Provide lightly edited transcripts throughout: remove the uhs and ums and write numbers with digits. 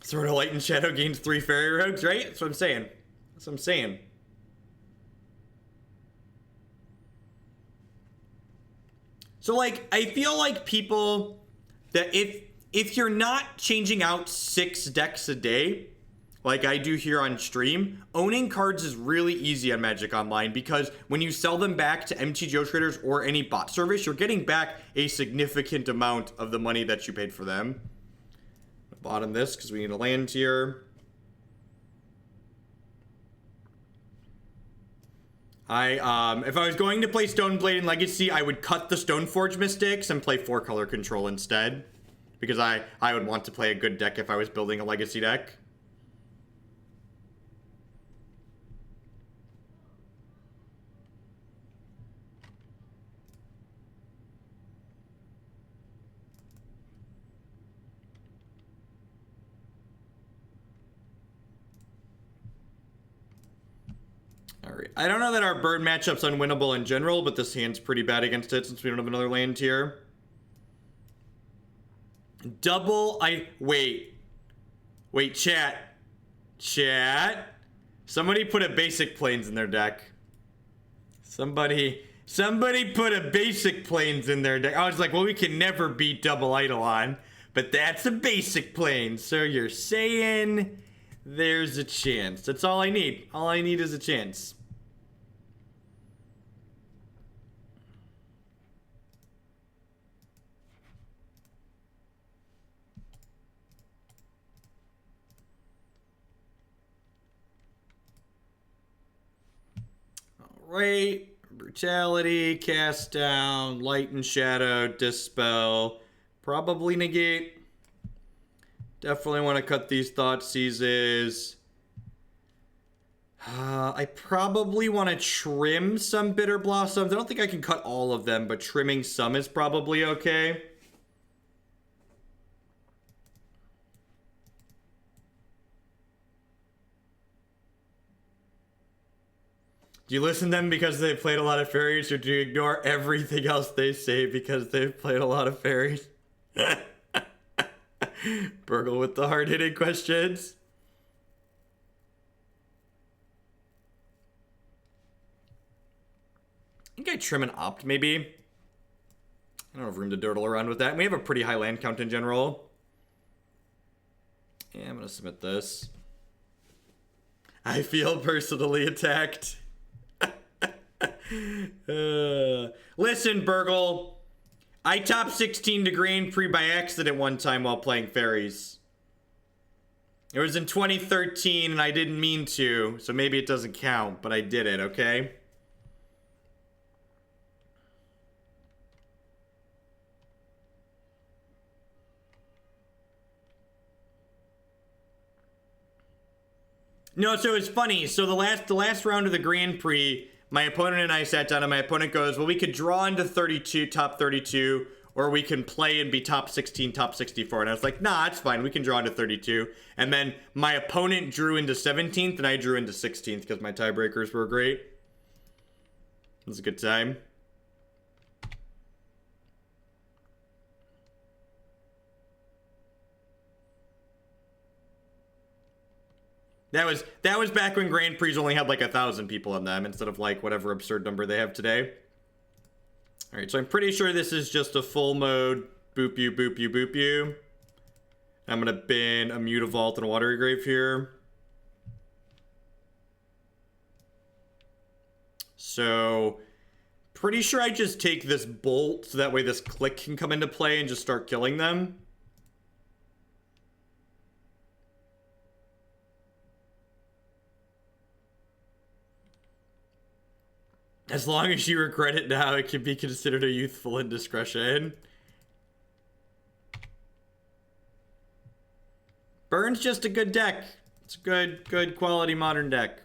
Sword of Light and Shadow gains 3 Fairy Rogues, right? That's what I'm saying. That's what I'm saying. So, like, I feel like people that if you're not changing out 6 decks a day, like I do here on stream, owning cards is really easy on Magic Online because when you sell them back to MTGO traders or any bot service, you're getting back a significant amount of the money that you paid for them. Bottom this because we need a land here. If I was going to play Stoneblade in Legacy, I would cut the Stoneforge Mystics and play 4-color control instead. Because I would want to play a good deck if I was building a Legacy deck. Alright, I don't know that our bird matchup's unwinnable in general, but this hand's pretty bad against it since we don't have another land here. Wait, chat. Somebody put a basic plains in their deck. Somebody put a basic plains in their deck. I was like, well, we can never beat double Eidolon, but that's a basic plains. So you're saying there's a chance. That's all I need. All I need is a chance. Right, Brutality, Cast Down, Light and Shadow, Dispel, probably Negate. Definitely want to cut these Thoughtseizes. I probably want to trim some Bitterblossoms. I don't think I can cut all of them, but trimming some is probably okay. Do you listen to them because they've played a lot of fairies, or do you ignore everything else they say because they've played a lot of fairies? Burgle with the hard-hitting questions. I think I trim and opt, maybe. I don't have room to dawdle around with that. We have a pretty high land count in general. Yeah, I'm going to submit this. I feel personally attacked. Listen, Burgle. I top 16 to Grand Prix by accident one time while playing fairies. It was in 2013 and I didn't mean to, so maybe it doesn't count, but I did it, okay? No, so it's funny. So the last round of the Grand Prix, my opponent and I sat down and my opponent goes, well, we could draw into 32, top 32, or we can play and be top 16, top 64. And I was like, nah, it's fine. We can draw into 32. And then my opponent drew into 17th and I drew into 16th because my tiebreakers were great. It was a good time. That was back when Grand Prix only had like 1,000 people in them instead of like whatever absurd number they have today. All right, so I'm pretty sure this is just a full mode boop you, boop you, boop you. I'm gonna bin a Mutavault and a Watery Grave here. So pretty sure I just take this bolt so that way this click can come into play and just start killing them. As long as you regret it now, it can be considered a youthful indiscretion. Burn's just a good deck. It's a good quality modern deck.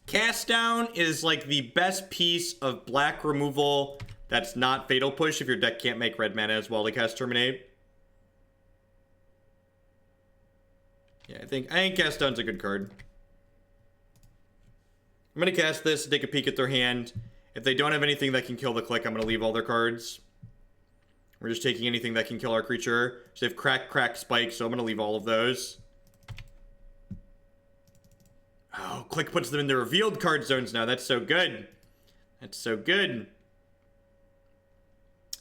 Cast Down is like the best piece of black removal that's not Fatal Push if your deck can't make red mana as well to cast Terminate. Yeah, I think Cast Down's a good card. I'm gonna cast this, take a peek at their hand, If they don't have anything that can kill the Clique, I'm going to leave all their cards. We're just taking anything that can kill our creature. So they have Crack, Crack, Spike, so I'm going to leave all of those. Oh, Clique puts them in the revealed card zones now. That's so good. That's so good.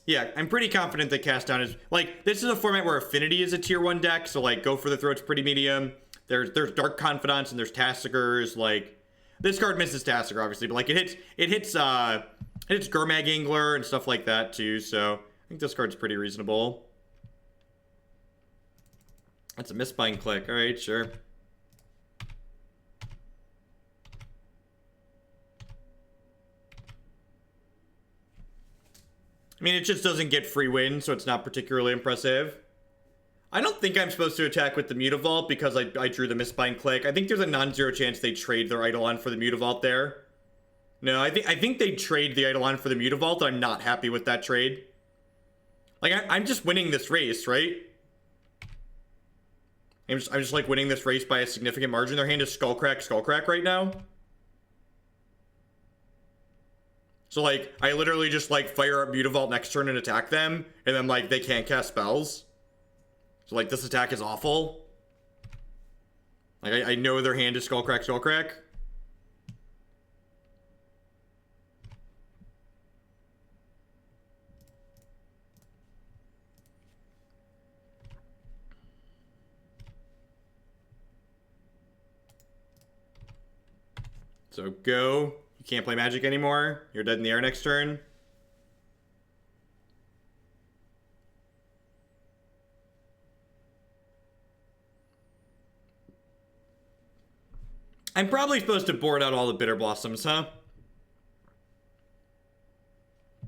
Yeah, I'm pretty confident that Cast Down is... Like, this is a format where Affinity is a tier 1 deck, so, like, Go for the Throat's pretty medium. There's Dark Confidants and there's Tassigers. Like, this card misses Tassiger, obviously, but, like, it hits Gurmag Angler and stuff like that, too, so I think this card's pretty reasonable. That's a Mistbind Clique. Alright, sure. I mean, it just doesn't get free win, so it's not particularly impressive. I don't think I'm supposed to attack with the Mutavault because I drew the Mistbind Clique. I think there's a non-zero chance they trade their Eidolon for the Mutavault there. No, I think they trade the Eidolon for the Mutavault. I'm not happy with that trade. Like, I'm just winning this race, right? I'm just like winning this race by a significant margin. Their hand is Skullcrack right now. So, like, I literally just, like, fire up Mutavault next turn and attack them, and then, like, they can't cast spells. So, like, this attack is awful. Like, I know their hand is Skullcrack. So, go. You can't play Magic anymore. You're dead in the air next turn. I'm probably supposed to board out all the Bitterblossoms, huh? Am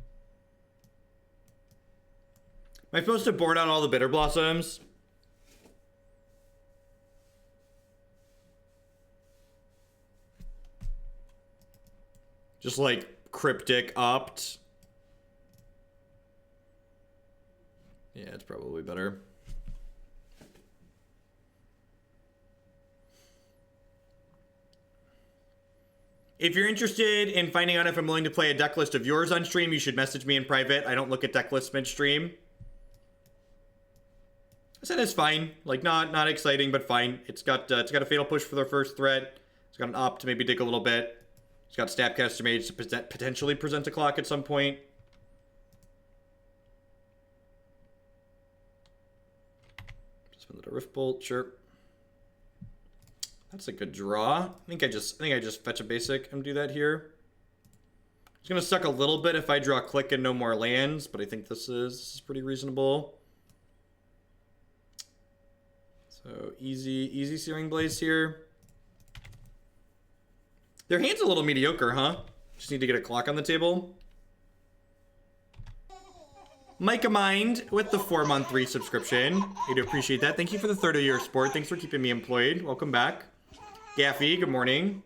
I supposed to board out all the Bitterblossoms? Just like Cryptic opt. Yeah, it's probably better. If you're interested in finding out if I'm willing to play a deck list of yours on stream, you should message me in private. I don't look at deck lists mid-stream. I said it's fine. Like, not exciting, but fine. It's got a Fatal Push for their first threat. It's got an opt to maybe dig a little bit. It's got Snapcaster Mage to potentially present a clock at some point. Just a Rift Bolt, sure. That's a good draw. I think I just fetch a basic and do that here. It's gonna suck a little bit if I draw a Clique and no more lands, but I think this is pretty reasonable. So easy Searing Blaze here. Their hand's a little mediocre, huh? Just need to get a clock on the table. Micah Mind with the 4-month resubscription. I do appreciate that. Thank you for the 3rd of your support. Thanks for keeping me employed. Welcome back. Gaffy, good morning.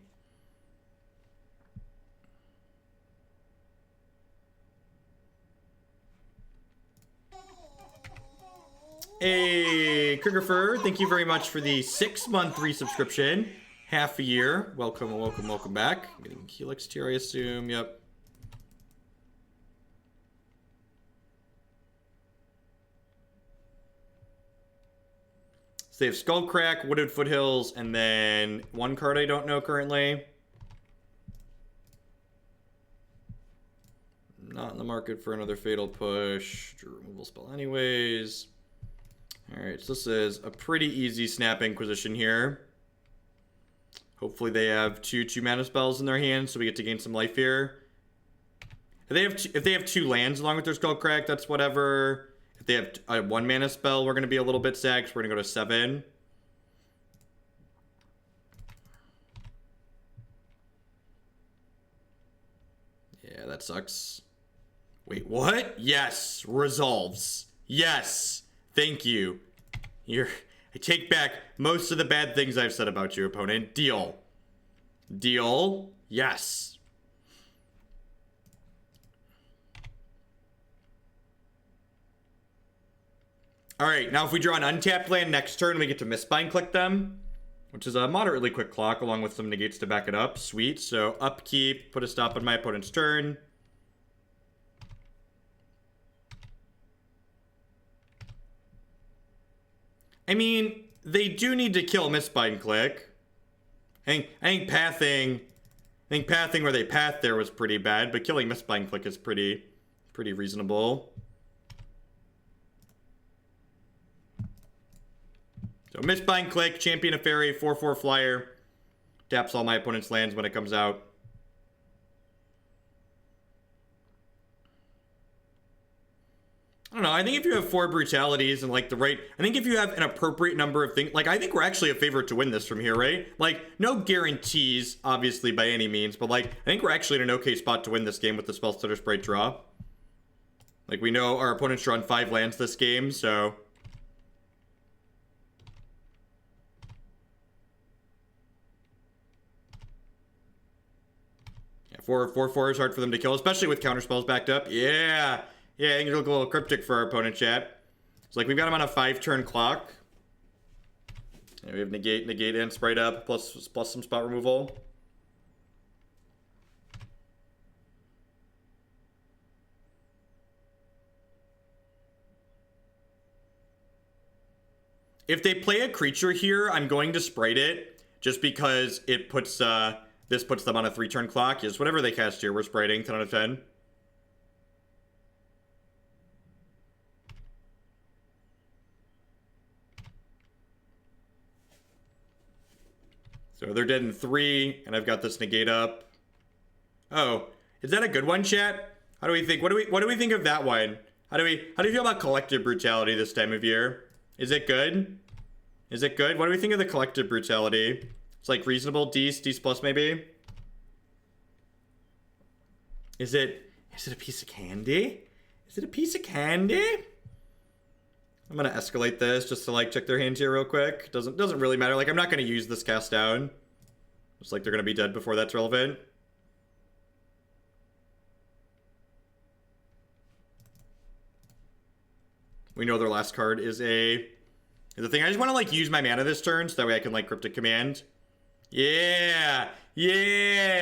Hey, Kriegerfer, thank you very much for the 6-month resubscription. Half a year. Welcome back. I'm getting Helix tier, I assume. Yep. So they have Skullcrack, Wooded Foothills, and then one card I don't know currently. Not in the market for another Fatal Push. Drew removal spell anyways. Alright, so this is a pretty easy Snap Inquisition here. Hopefully they have two mana spells in their hand, so we get to gain some life here. If they have 2 lands along with their Skullcrack, that's whatever. If they have a 1 mana spell, we're going to be a little bit sad because we're going to go to 7. Yeah, that sucks. Wait, what? Yes, resolves. Yes, thank you. I take back most of the bad things I've said about your opponent. Deal. Deal. Yes. Alright, now if we draw an untapped land next turn, we get to Mistbind Clique them, which is a moderately quick clock, along with some negates to back it up. Sweet. So upkeep, put a stop on my opponent's turn. I mean, they do need to kill Mistbind Clique. I think pathing where they path there was pretty bad, but killing Mistbind Clique is pretty reasonable. So Mistbind Clique, Champion of Fairy, 4/4 flyer. Taps all my opponent's lands when it comes out. I don't know, I think if you have 4 brutalities and like the right, I think if you have an appropriate number of things, like I think we're actually a favorite to win this from here, right? Like no guarantees, obviously by any means, but like I think we're actually in an okay spot to win this game with the Spellstutter Sprite draw. Like we know our opponent's drawn 5 lands this game, so. Yeah, 4/4 is hard for them to kill, especially with counterspells backed up. Yeah. Yeah, I think it'll look a little cryptic for our opponent, chat. It's like we've got him on a 5-turn clock. Yeah, we have negate, and Sprite up, plus some spot removal. If they play a creature here, I'm going to Sprite it, just because it puts this puts them on a 3-turn clock. Yes, whatever they cast here, we're spriting 10 out of 10. So they're dead in 3, and I've got this negate up. Oh, is that a good one, chat? How do we think? What do we think of that one? How do you feel about Collective Brutality this time of year? Is it good? Is it good? What do we think of the Collective Brutality? It's like reasonable, D plus maybe. Is it a piece of candy? Is it a piece of candy? I'm gonna escalate this just to like check their hands here real quick. Doesn't really matter. Like I'm not gonna use this cast down. Just like they're gonna be dead before that's relevant. We know their last card is the thing. I just want to like use my mana this turn so that way I can like Cryptic Command. Yeah,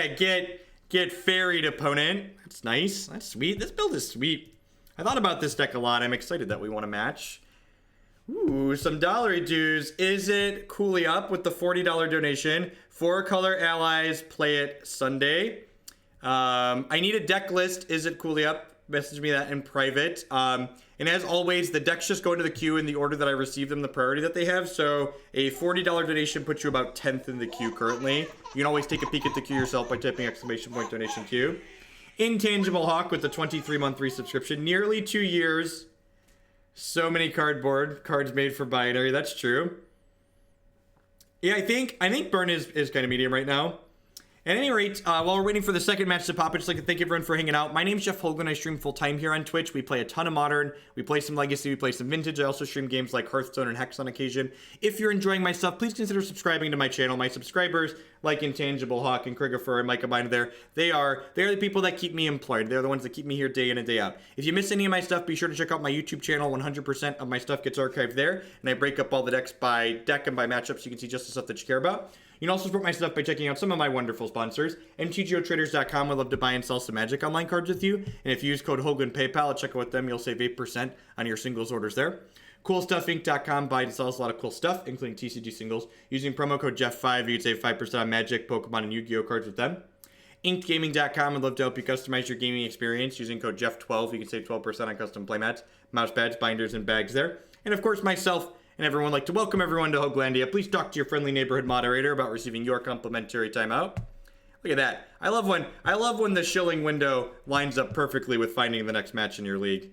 get ferried, opponent. That's nice. That's sweet. This build is sweet. I thought about this deck a lot. I'm excited that we want to match. Ooh, some dollary dues. Is it Coolly Up with the $40 donation? 4-color allies play it Sunday. I need a deck list. Is it Coolly Up? Message me that in private. And as always, the decks just go into the queue in the order that I receive them, the priority that they have. So a $40 donation puts you about 10th in the queue currently. You can always take a peek at the queue yourself by typing ! donation queue. Intangible Hawk with the 23-month resubscription. Nearly 2 years. So many cards made for binary. That's true. Yeah, I think Burn is kind of medium right now. At any rate, while we're waiting for the second match to pop, I'd just like to thank everyone for hanging out. My name's Jeff Hoagland. I stream full-time here on Twitch. We play a ton of Modern. We play some Legacy. We play some Vintage. I also stream games like Hearthstone and Hex on occasion. If you're enjoying my stuff, please consider subscribing to my channel. My subscribers, like Intangible Hawk and Krigafer and Micah Binder there, they're the people that keep me employed. They're the ones that keep me here day in and day out. If you miss any of my stuff, be sure to check out my YouTube channel. 100% of my stuff gets archived there, and I break up all the decks by deck and by matchup so you can see just the stuff that you care about. You can also support my stuff by checking out some of my wonderful sponsors. MTGOtraders.com would love to buy and sell some Magic Online cards with you. And if you use code Hoagland PayPal at checkout with them, you'll save 8% on your singles orders there. CoolStuffInc.com buys and sells a lot of cool stuff, including TCG singles. Using promo code Jeff5, you'd save 5% on Magic, Pokemon, and Yu-Gi-Oh cards with them. InkedGaming.com would love to help you customize your gaming experience. Using code Jeff12, you can save 12% on custom playmats, mouse pads, binders, and bags there. And of course, myself and everyone like to welcome everyone to Hoaglandia. Please talk to your friendly neighborhood moderator about receiving your complimentary timeout. Look at that. I love when the shilling window lines up perfectly with finding the next match in your league.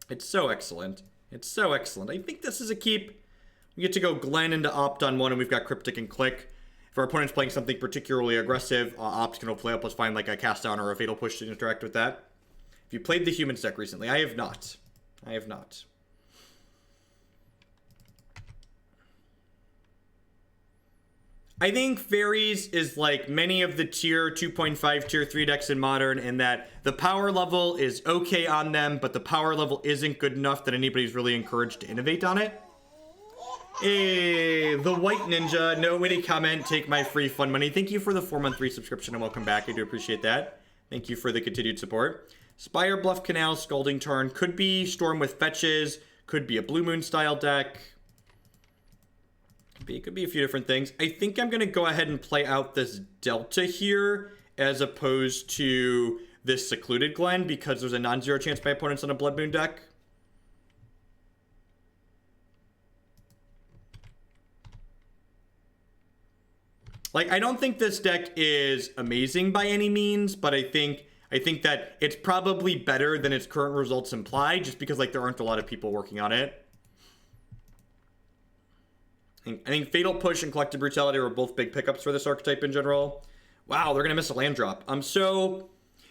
It's so excellent. It's so excellent. I think this is a keep. We get to go Glen into Opt on one, and we've got Cryptic and Clique. If our opponent's playing something particularly aggressive, Opt can play up. Let's find like a cast down or a fatal push to interact with that. If you played the Humans deck recently, I have not. I have not. I think Fairies is like many of the tier 2.5, tier 3 decks in Modern in that the power level is okay on them, but the power level isn't good enough that anybody's really encouraged to innovate on it. Hey, the White Ninja, no witty comment, take my free fun money. Thank you for the 4-month resubscription and welcome back. I do appreciate that. Thank you for the continued support. Spire, Bluff, Canal, Scalding Tarn, could be Storm with Fetches, could be a Blue Moon style deck. It could be a few different things. I think I'm going to go ahead and play out this Delta here as opposed to this Secluded Glen because there's a non-zero chance my opponent's on a Blood Moon deck. Like, I don't think this deck is amazing by any means, but I think that it's probably better than its current results imply just because, like, there aren't a lot of people working on it. I think Fatal Push and Collective Brutality are both big pickups for this archetype in general. Wow, they're gonna miss a land drop. So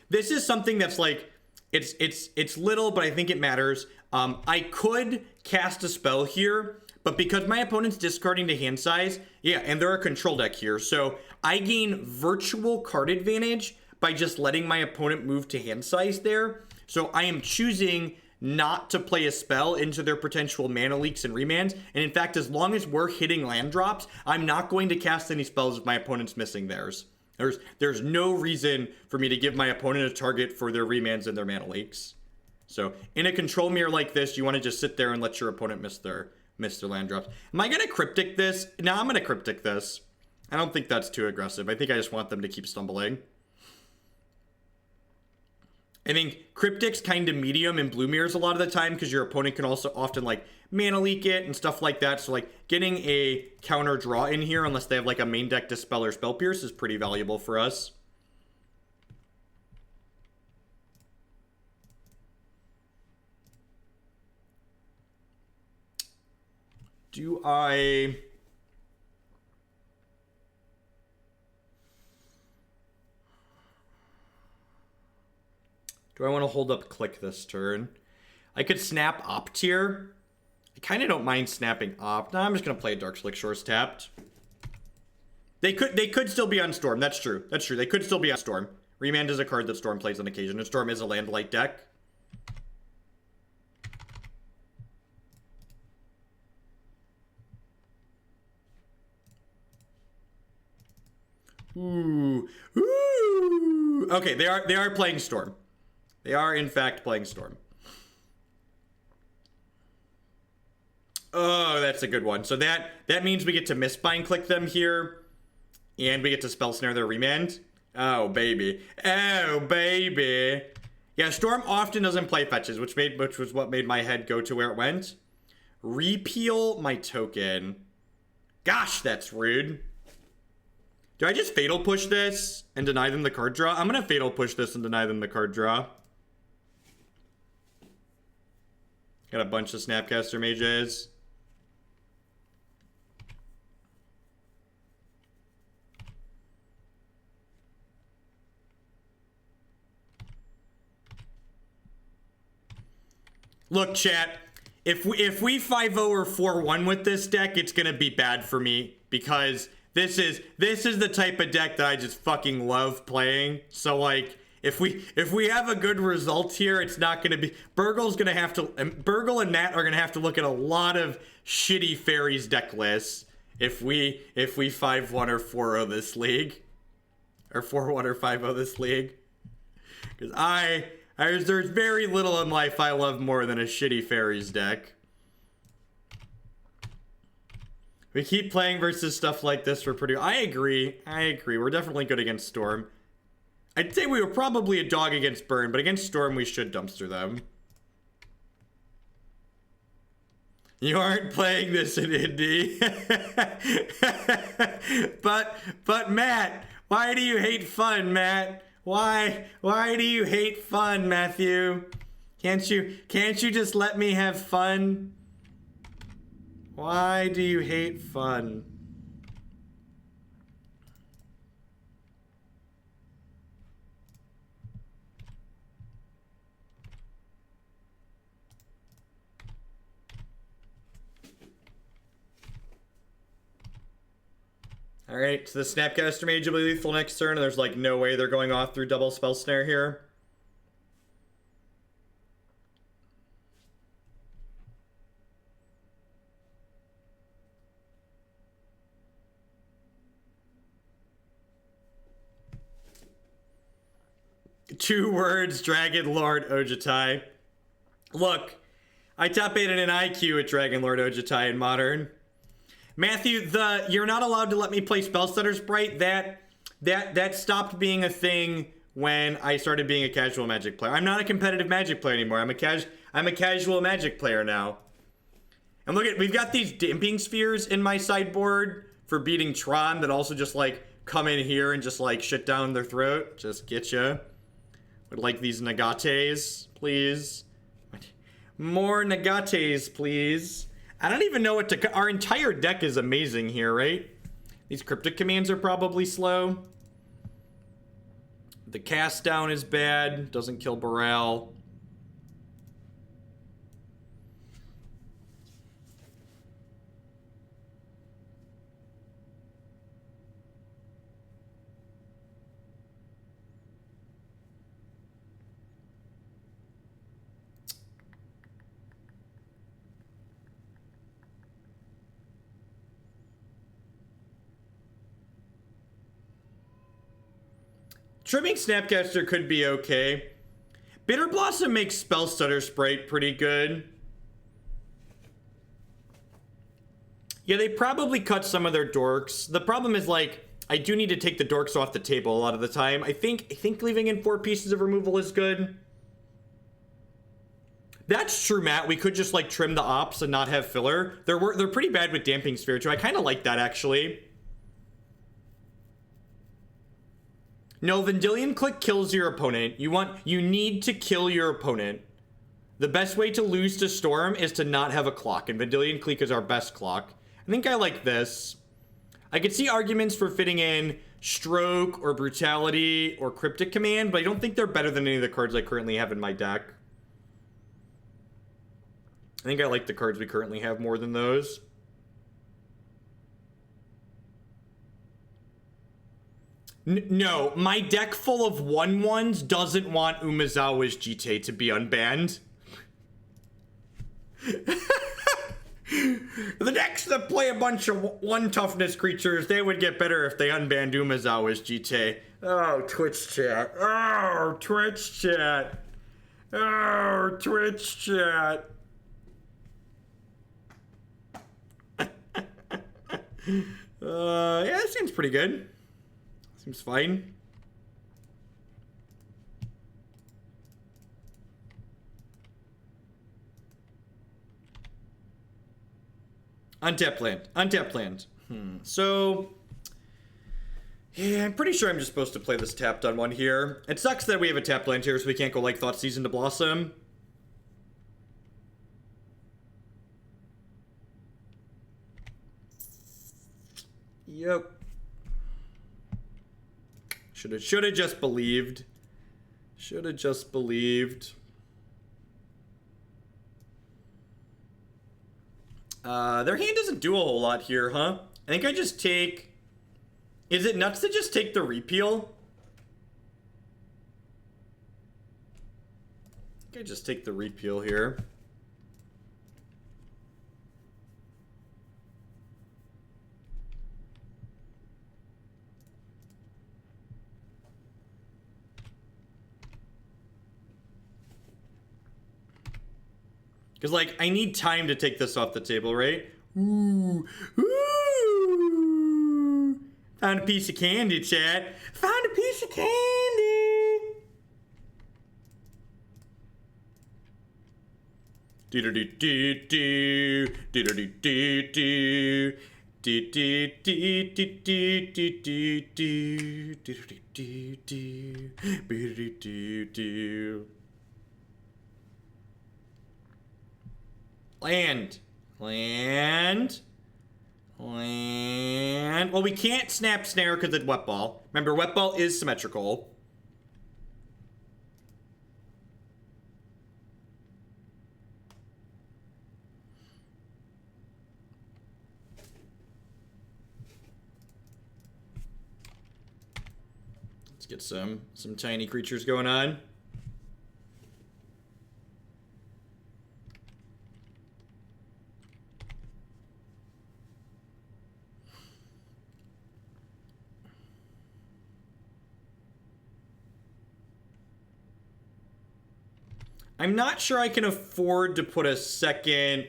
this is something that's like it's little, but I think it matters. I could cast a spell here, but because my opponent's discarding to hand size, yeah, and they're a control deck here, so I gain virtual card advantage by just letting my opponent move to hand size there. So I am choosing not to play a spell into their potential mana leaks and remands. And in fact, as long as we're hitting land drops, I'm not going to cast any spells if my opponent's missing theirs. There's no reason for me to give my opponent a target for their remands and their mana leaks. So in a control mirror like this, you want to just sit there and let your opponent miss their land drops. Am I going to Cryptic this? No, I'm going to Cryptic this. I don't think that's too aggressive. I think I just want them to keep stumbling. I think Cryptic's kind of medium in blue mirrors a lot of the time because your opponent can also often like mana leak it and stuff like that. So like getting a counter draw in here, unless they have like a main deck Dispel or Spell Pierce, is pretty valuable for us. Do I... Do I want to hold up Clique this turn? I could snap Opt here. I kind of don't mind snapping Opt. No, I'm just going to play a Darkslick Shores tapped. They could still be on Storm. That's true. That's true. They could still be on Storm. Remand is a card that Storm plays on occasion, and Storm is a land-light deck. Ooh. Ooh. Okay, they are playing Storm. They are, in fact, playing Storm. Oh, that's a good one. So that means we get to Mistbind Clique them here. And we get to Spell Snare their remand. Oh, baby. Oh, baby. Yeah, Storm often doesn't play fetches, which was what made my head go to where it went. Repeal my token. Gosh, that's rude. Do I just Fatal Push this and deny them the card draw? I'm going to Fatal Push this and deny them the card draw. Got a bunch of Snapcaster Mages. Look, chat. If we 5-0 or 4-1 with this deck, it's gonna be bad for me because this is the type of deck that I just fucking love playing. So like, if we have a good result here, it's not gonna be Burgle and Matt are gonna have to look at a lot of shitty fairies deck lists if we 5-1 or 4-0 this league, or 4-1 or 5-0 this league, because there's very little in life I love more than a shitty fairies deck. We keep playing versus stuff like this. I agree. We're definitely good against Storm. I'd say we were probably a dog against Burn, but against Storm we should dumpster them. You aren't playing this in Indy. But Matt, why do you hate fun, Matt? Why do you hate fun, Matthew? Can't you just let me have fun? Why do you hate fun? Alright, so the Snapcaster Mage will be lethal next turn, and there's like no way they're going off through double Spell Snare here. Two words, Dragon Lord Ojutai. Look, I top 8 in an IQ at Dragon Lord Ojutai in Modern. Matthew, you're not allowed to let me play Spellstutter Sprite. That stopped being a thing when I started being a casual Magic player. I'm not a competitive Magic player anymore. I'm a casual Magic player now. And look at, we've got these damping spheres in my sideboard for beating Tron that also just like come in here and just like shit down their throat. Just get ya. Would like these Negates, please. More Negates, please. I don't even know what to... Our entire deck is amazing here, right? These Cryptic Commands are probably slow. The cast down is bad. Doesn't kill Burrell. Trimming Snapcaster could be okay. Bitterblossom makes Spellstutter Sprite pretty good. Yeah, they probably cut some of their dorks. The problem is, like, I do need to take the dorks off the table a lot of the time. I think leaving in 4 pieces of removal is good. That's true, Matt. We could just, like, trim the ops and not have filler. They're pretty bad with Damping Sphere, too. I kind of like that, actually. No, Vendilion Clique kills your opponent. You need to kill your opponent. The best way to lose to Storm is to not have a clock, and Vendilion Clique is our best clock. I think I like this. I could see arguments for fitting in Stroke or Brutality or Cryptic Command, but I don't think they're better than any of the cards I currently have in my deck. I think I like the cards we currently have more than those. No, my deck full of 1/1s doesn't want Umezawa's Jite to be unbanned. The decks that play a bunch of 1 toughness creatures, they would get better if they unbanned Umezawa's Jite. Oh, Twitch chat. Oh, Twitch chat. Oh, Twitch chat. Yeah, that seems pretty good. Seems fine. Untapped land. Untapped land. So, yeah, I'm pretty sure I'm just supposed to play this tapped on one here. It sucks that we have a tapped land here, so we can't go like Thoughtseize into Blossom. Yep. Should have just believed. Should have just believed. Their hand doesn't do a whole lot here, huh? I think I just take... Is it nuts to just take the repeal? I think I just take the repeal here. Because, like, I need time to take this off the table, right? Ooh. Ooh. Found a piece of candy, chat. Found a piece of candy. Do-do-do-do-do. Do-do-do-do-do. Do-do-do-do-do-do. Do-do-do-do-do. Do-do-do-do-do. Land. Land. Land. Well, we can't snap snare because it's wet ball. Remember, wet ball is symmetrical. Let's get some tiny creatures going on. I'm not sure I can afford to put a second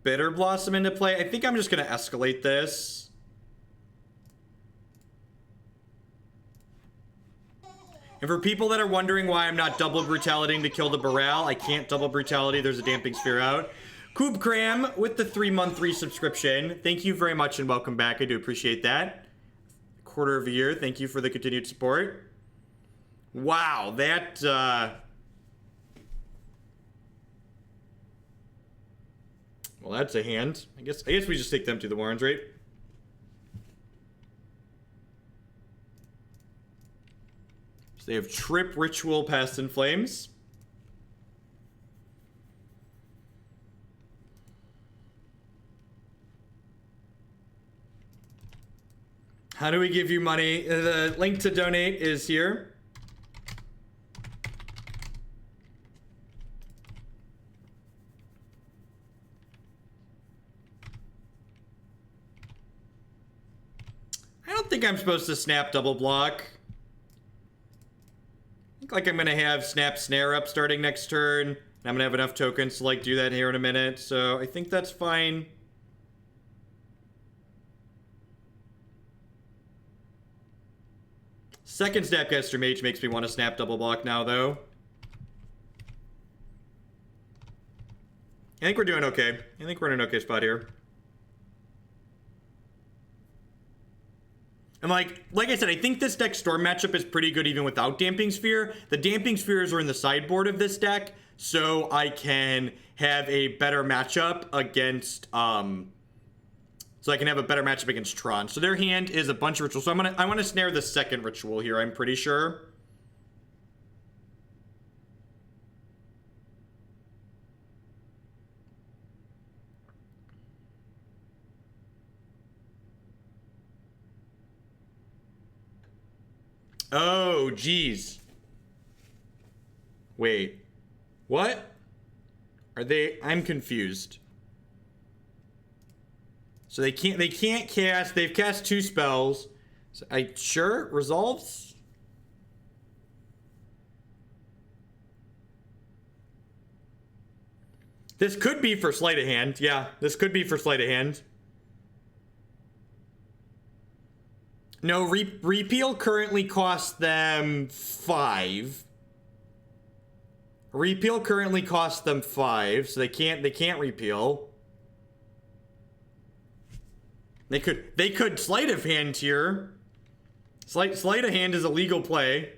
Bitterblossom into play. I think I'm just going to escalate this. And for people that are wondering why I'm not double brutalitying to kill the Baral, I can't double brutality. There's a Damping Sphere out. Koob Cram with the 3-month resubscription. Thank you very much and welcome back. I do appreciate that. Quarter of a year. Thank you for the continued support. Wow, that... Well, that's a hand. I guess we just take them to the Warrens, right? So they have Trip, Ritual, Past in Flames. How do we give you money? The link to donate is here. I don't think I'm supposed to snap double block. I think like I'm gonna have snap snare up starting next turn. And I'm gonna have enough tokens to like do that here in a minute. So I think that's fine. Second Snapcaster Mage makes me want to snap double block now, though. I think we're doing okay. I think we're in an okay spot here. And like I said, I think this deck Storm matchup is pretty good even without Damping Sphere. The Damping Spheres are in the sideboard of this deck, so I can have a better matchup against, so I can have a better matchup against Tron. So their hand is a bunch of rituals. So I want to snare the second ritual here, I'm pretty sure. Oh, geez. Wait. What? Are they... I'm confused. So they can't cast... They've cast 2 spells. So sure? Resolves? This could be for Sleight of Hand. Yeah, this could be for Sleight of Hand. No, repeal currently costs them 5. Repeal currently costs them 5, so they can't repeal. They could Sleight of Hand here. Sleight of Hand is a legal play.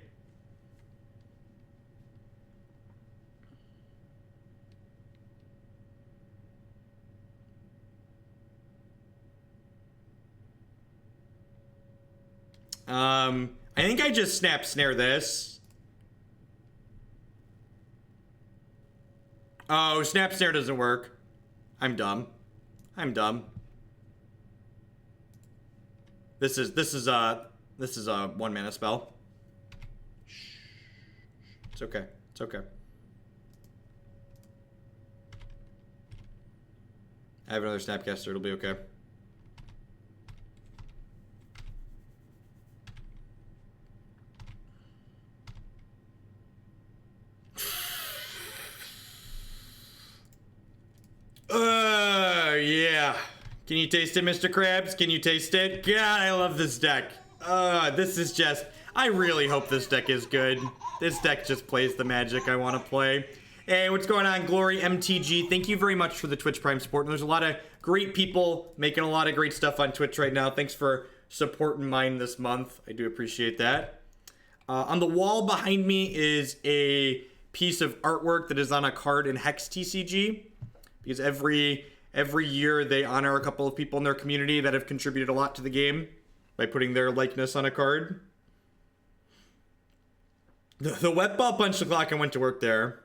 I think I just snap snare this. Oh, snap snare doesn't work. I'm dumb. I'm dumb. This is a 1-mana spell. It's okay. It's okay. I have another Snapcaster. It'll be okay. Yeah. Can you taste it, Mr. Krabs? Can you taste it? God, I love this deck. This is just... I really hope this deck is good. This deck just plays the magic I want to play. Hey, what's going on, Glory MTG? Thank you very much for the Twitch Prime support. And there's a lot of great people making a lot of great stuff on Twitch right now. Thanks for supporting mine this month. I do appreciate that. On the wall behind me is a piece of artwork that is on a card in Hex TCG. Because every year they honor a couple of people in their community that have contributed a lot to the game by putting their likeness on a card. The wet ball punched the clock and went to work there.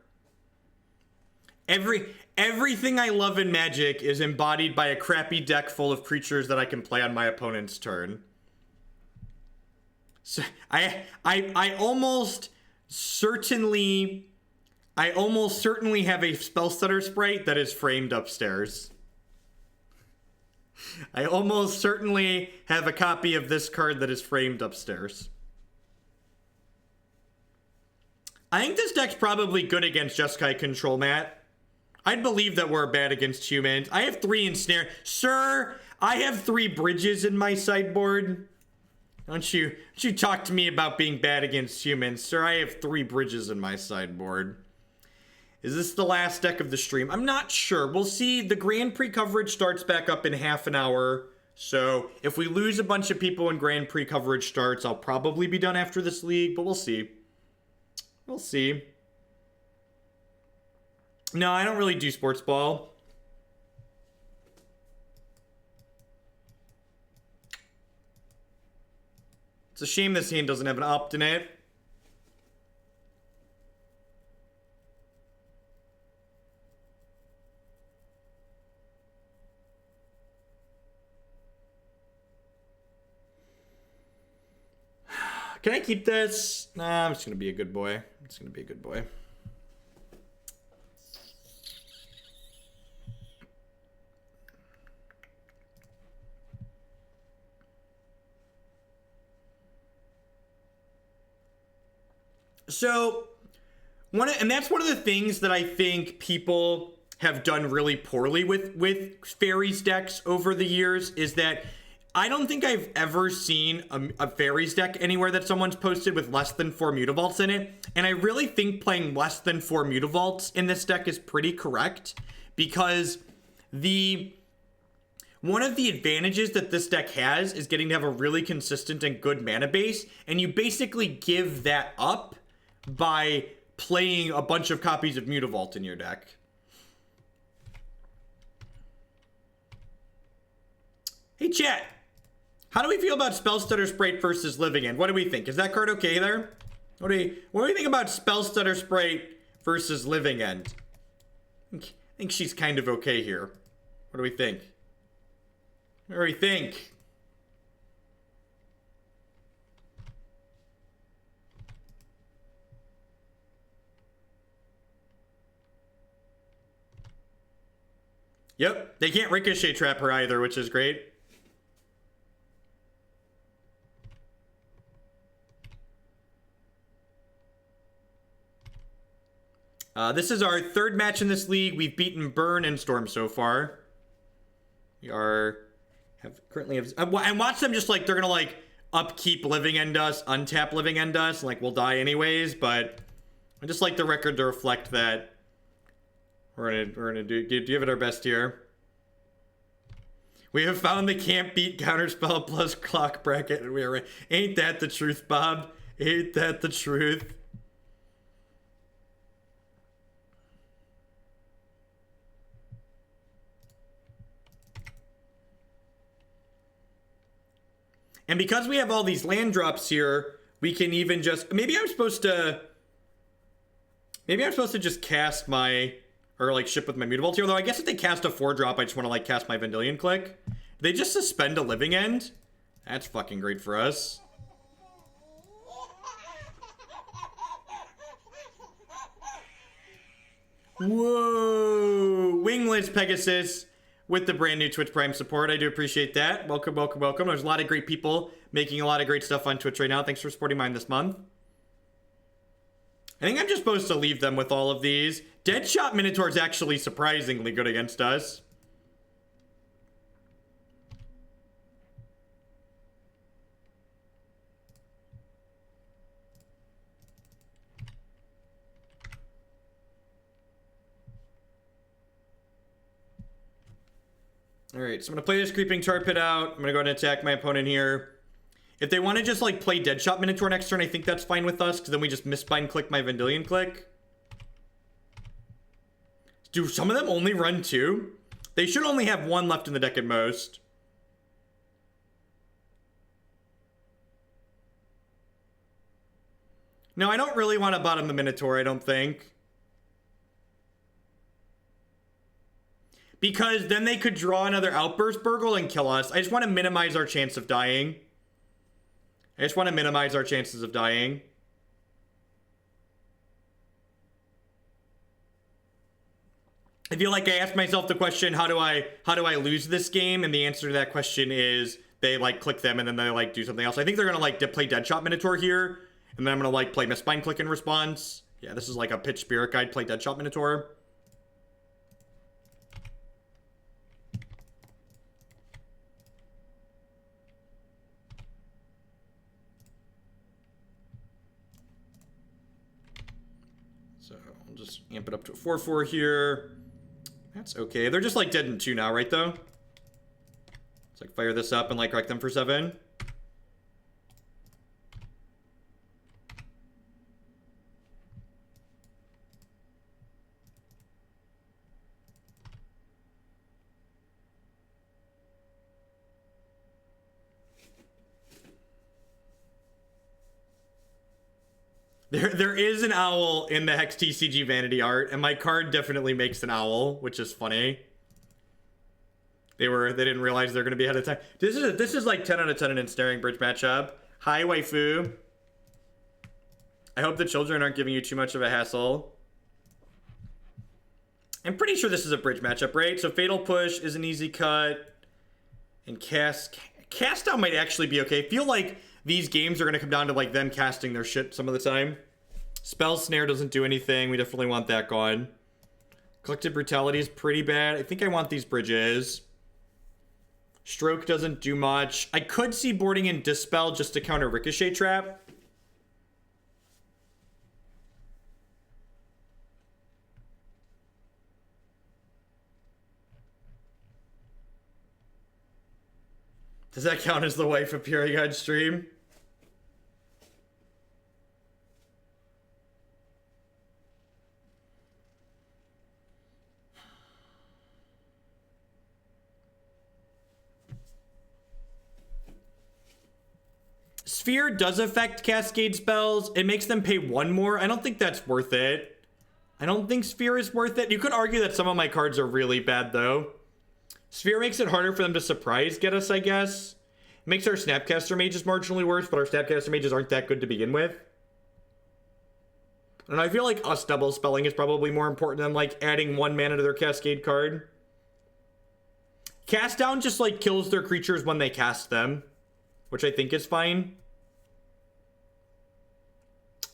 Everything I love in Magic is embodied by a crappy deck full of creatures that I can play on my opponent's turn. So I almost certainly have a Spellstutter Sprite that is framed upstairs. I almost certainly have a copy of this card that is framed upstairs. I think this deck's probably good against Jeskai Control, Matt. I'd believe that we're bad against humans. I have 3 Ensnare. Sir, I have 3 bridges in my sideboard. Don't you talk to me about being bad against humans. Sir, I have 3 bridges in my sideboard. Is this the last deck of the stream? I'm not sure. We'll see. The Grand Prix coverage starts back up in half an hour. So if we lose a bunch of people when Grand Prix coverage starts, I'll probably be done after this league, but we'll see. We'll see. No, I don't really do sports ball. It's a shame this hand doesn't have an opt in it. Can I keep this? Nah, I'm just gonna be a good boy. I'm just gonna be a good boy. So, and that's one of the things that I think people have done really poorly with Fairies decks over the years, is that I don't think I've ever seen a Fairies deck anywhere that someone's posted with less than 4 Mutavaults in it. And I really think playing less than 4 Mutavaults in this deck is pretty correct, because one of the advantages that this deck has is getting to have a really consistent and good mana base, and you basically give that up by playing a bunch of copies of Mutavault in your deck. Hey chat, how do we feel about Spellstutter Sprite versus Living End? What do we think? Is that card okay there? What do we think about Spellstutter Sprite versus Living End? I think she's kind of okay here. What do we think? What do we think? Yep, they can't Ricochet trap her either, which is great. This is our 3rd match in this league. We've beaten Burn and Storm so far. We currently have, and watch them just like, they're gonna like upkeep Living End us, untap Living End us, like we'll die anyways, but I just like the record to reflect that we're gonna give it our best here. We have found the can't beat counterspell plus clock bracket, and we are, ain't that the truth, Bob? Ain't that the truth? And because we have all these land drops here, we can even just, maybe I'm supposed to just cast my, or like ship with my Mutavault here. Although I guess if they cast a 4-drop, I just want to like cast my Vendilion Clique. They just suspend a Living End. That's fucking great for us. Whoa! Wingless Pegasus with the brand new Twitch Prime support. I do appreciate that. Welcome, welcome, welcome. There's a lot of great people making a lot of great stuff on Twitch right now. Thanks for supporting mine this month. I think I'm just supposed to leave them with all of these. Deadshot Minotaur is actually surprisingly good against us. Alright, so I'm going to play this Creeping Tar Pit out. I'm going to go ahead and attack my opponent here. If they want to just, like, play Deadshot Minotaur next turn, I think that's fine with us, because then we just Mistbind Clique my Vendilion Clique. Do some of them only run 2? They should only have 1 left in the deck at most. No, I don't really want to bottom the Minotaur, I don't think. Because then they could draw another Outburst Burgle and kill us. I just want to minimize our chance of dying. I just want to minimize our chances of dying. I feel like I asked myself the question, how do I lose this game? And the answer to that question is they like click them and then they like do something else. I think they're gonna like play Deadshot Minotaur here, and then I'm gonna like play Mistbind Clique in response. Yeah, this is like a pitch Spirit Guide, play Deadshot Minotaur. So I'll just amp it up to a 4/4 here. That's okay. They're just like dead in 2 now, right though? Let's like fire this up and like wreck them for 7. There is an owl in the Hex TCG vanity art, and my card definitely makes an owl, which is funny. They didn't realize they're gonna be ahead of time. This is like 10 out of 10 in Ensnaring Bridge matchup. Hi, waifu. I hope the children aren't giving you too much of a hassle. I'm pretty sure this is a bridge matchup, right? So Fatal Push is an easy cut, and Cast Out might actually be okay. I feel like these games are going to come down to like them casting their shit some of the time. Spell Snare doesn't do anything. We definitely want that gone. Collective Brutality is pretty bad. I think I want these bridges. Stroke doesn't do much. I could see boarding in Dispel just to counter Ricochet Trap. Does that count as the wife appearing on stream? Sphere does affect Cascade spells. It makes them pay 1 more. I don't think that's worth it. I don't think Sphere is worth it. You could argue that some of my cards are really bad, though. Sphere makes it harder for them to surprise get us, I guess. It makes our Snapcaster Mages marginally worse, but our Snapcaster Mages aren't that good to begin with. And I feel like us double spelling is probably more important than, like, adding 1 mana to their Cascade card. Cast Down just, like, kills their creatures when they cast them, which I think is fine.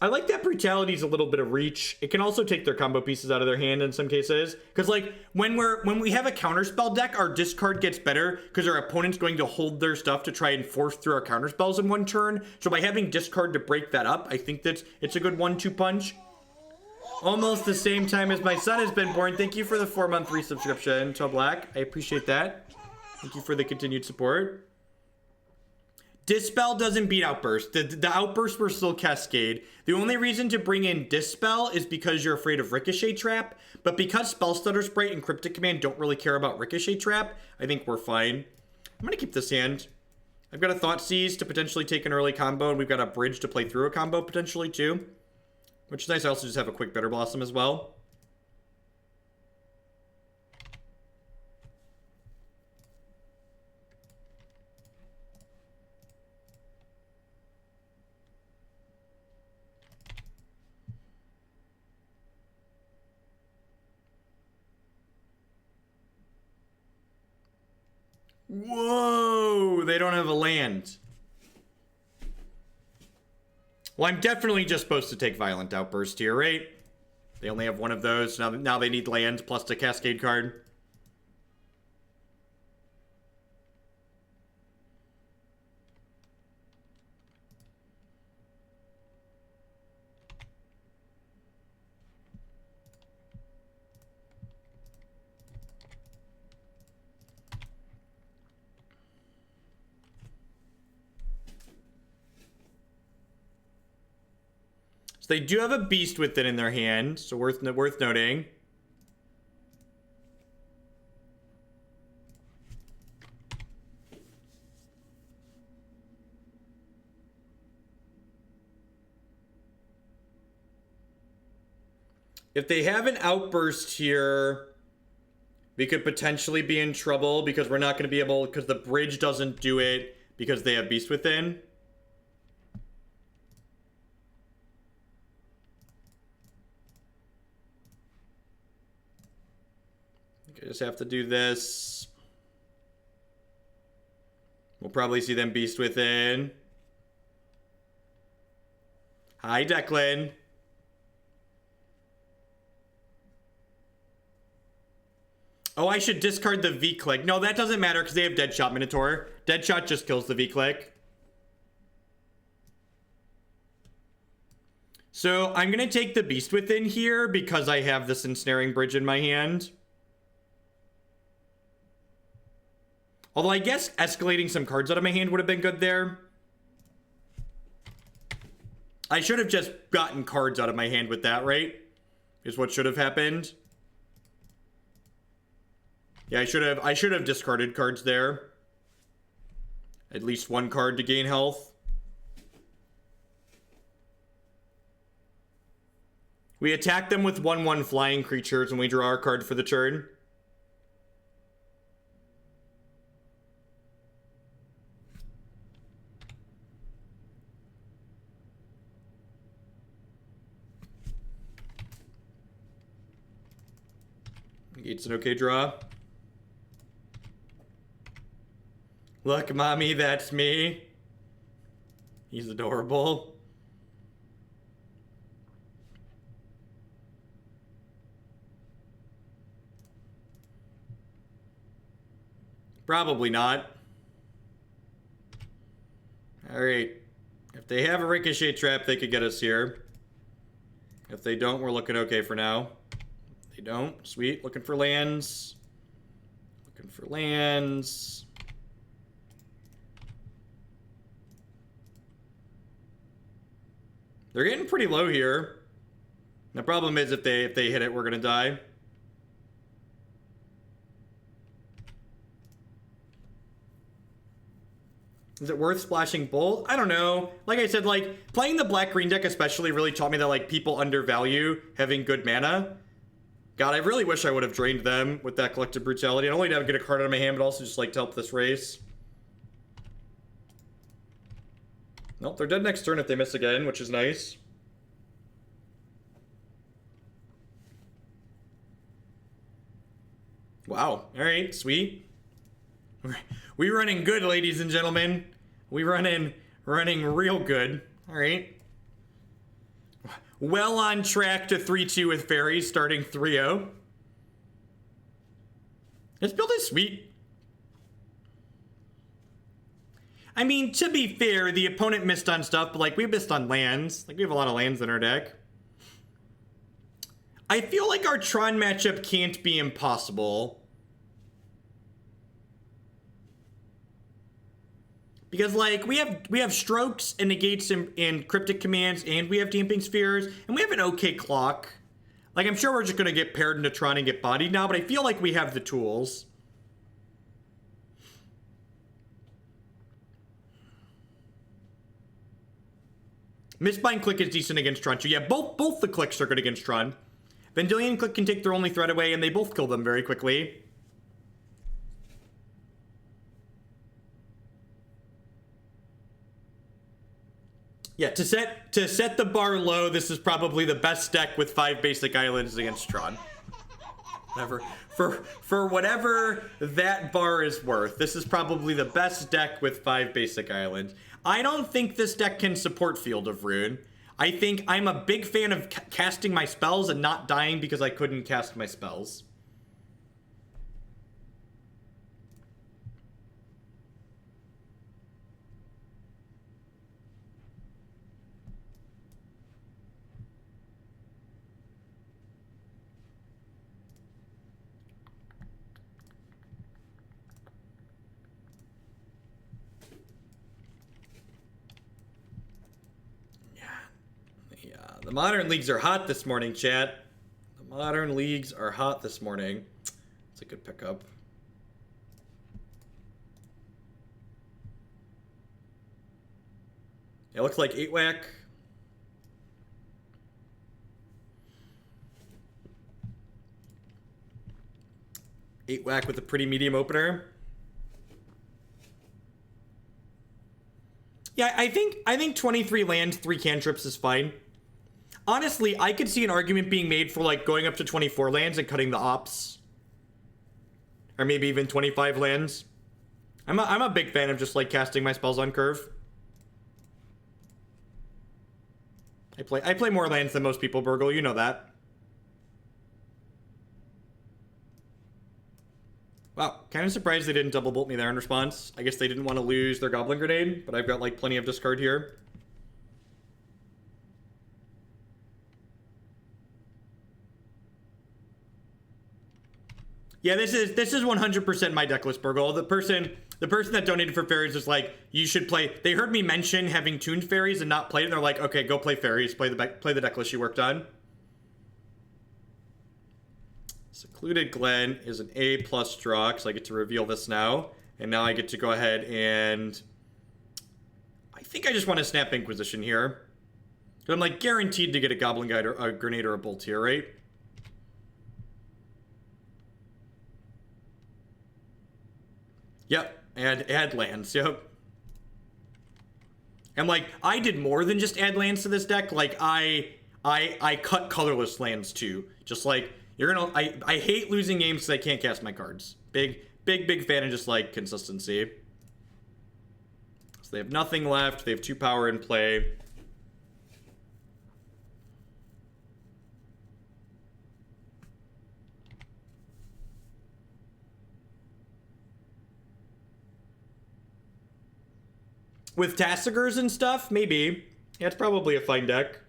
I like that Brutality's a little bit of reach. It can also take their combo pieces out of their hand in some cases. Because, like, when we have a counterspell deck, our discard gets better because our opponent's going to hold their stuff to try and force through our counterspells in 1 turn. So by having discard to break that up, I think that it's a good 1-2 punch. Almost the same time as my son has been born. Thank you for the 4-month resubscription, to Black. I appreciate that. Thank you for the continued support. Dispel doesn't beat Outburst. The Outbursts were still Cascade. The only reason to bring in Dispel is because you're afraid of Ricochet Trap, but because Spellstutter Sprite and Cryptic Command don't really care about Ricochet Trap, I think we're fine. I'm gonna keep this hand. I've got a Thoughtseize to potentially take an early combo, and we've got a Bridge to play through a combo potentially too, which is nice. I also just have a quick Bitterblossom as well. Whoa, they don't have a land. Well, I'm definitely just supposed to take Violent Outburst here, right? They only have 1 of those. Now they need land plus the Cascade card. So they do have a Beast with it in their hand, so worth noting. If they have an Outburst here, we could potentially be in trouble because we're not going to be able, because the Bridge doesn't do it because they have Beast Within. I just have to do this. We'll probably see them Beast Within. Hi, Declan. Oh, I should discard the V-Clique. No, that doesn't matter because they have Deadshot Minotaur. Deadshot just kills the V-Clique. So I'm going to take the Beast Within here because I have this Ensnaring Bridge in my hand. Although I guess escalating some cards out of my hand would have been good there. I should have just gotten cards out of my hand with that, right? Is what should have happened. Yeah, I should have discarded cards there. At least one card to gain health. We attack them with 1/1 flying creatures and we draw our card for the turn. It's an okay draw. Look, mommy, that's me. He's adorable. Probably not. Alright. If they have a ricochet trap, they could get us here. If they don't, we're looking okay for now. They don't. Sweet. Looking for lands. Looking for lands. They're getting pretty low here. The problem is if they hit it, we're gonna die. Is it worth splashing Bolt? I don't know. Like I said, like, playing the black-green deck especially really taught me that, like, people undervalue having good mana. God, I really wish I would have drained them with that Collective Brutality. Not only to get a card out of my hand, but also just, like, to help this race. Nope, they're dead next turn if they miss again, which is nice. Wow. Alright, sweet. We running good, ladies and gentlemen. We running real good. Alright. Well on track to 3-2 with fairies, starting 3-0. This build is sweet. I mean, to be fair, the opponent missed on stuff, but, like, we missed on lands. Like, we have a lot of lands in our deck. I feel like our Tron matchup can't be impossible. Because, like, we have strokes and negates and cryptic commands, and we have damping spheres, and we have an okay clock. Like, I'm sure we're just going to get paired into Tron and get bodied now, but I feel like we have the tools. Mistbind Clique is decent against Tron, too. Yeah, both the Cliques are good against Tron. Vendilion Clique can take their only threat away, and they both kill them very quickly. Yeah, to set the bar low, this is probably the best deck with 5 basic islands against Tron. Whatever. For whatever that bar is worth, this is probably the best deck with 5 basic islands. I don't think this deck can support Field of Ruin. I think I'm a big fan of casting my spells and not dying because I couldn't cast my spells. The Modern Leagues are hot this morning, chat. The Modern Leagues are hot this morning. It's a good pickup. It looks like 8-whack. Eight-whack with a pretty medium opener. Yeah, I think 23 lands, 3 cantrips is fine. Honestly, I could see an argument being made for, like, going up to 24 lands and cutting the ops. Or maybe even 25 lands. I'm a big fan of just, like, casting my spells on curve. I play more lands than most people, Burgle, you know that. Wow, kind of surprised they didn't double bolt me there in response. I guess they didn't want to lose their Goblin Grenade, but I've got, like, plenty of discard here. Yeah, this is 100% my deck list, Burgle. The person that donated for fairies is like, you should play. They heard me mention having tuned fairies and not played it, and they're like, okay, go play fairies. Play the deck list you worked on. Secluded Glen is an A+ draw, because I get to reveal this now. And now I get to go ahead and... I think I just want to snap Inquisition here. I'm like guaranteed to get a Goblin Guide or a Grenade or a Bolt here, right? Yep, add lands, yep. And like, I did more than just add lands to this deck. Like, I cut colorless lands too. Just like, you're gonna, I hate losing games because I can't cast my cards. Big fan of just like consistency. So they have nothing left. They have 2 power in play. With Tassigers and stuff, maybe. Yeah, it's probably a fine deck.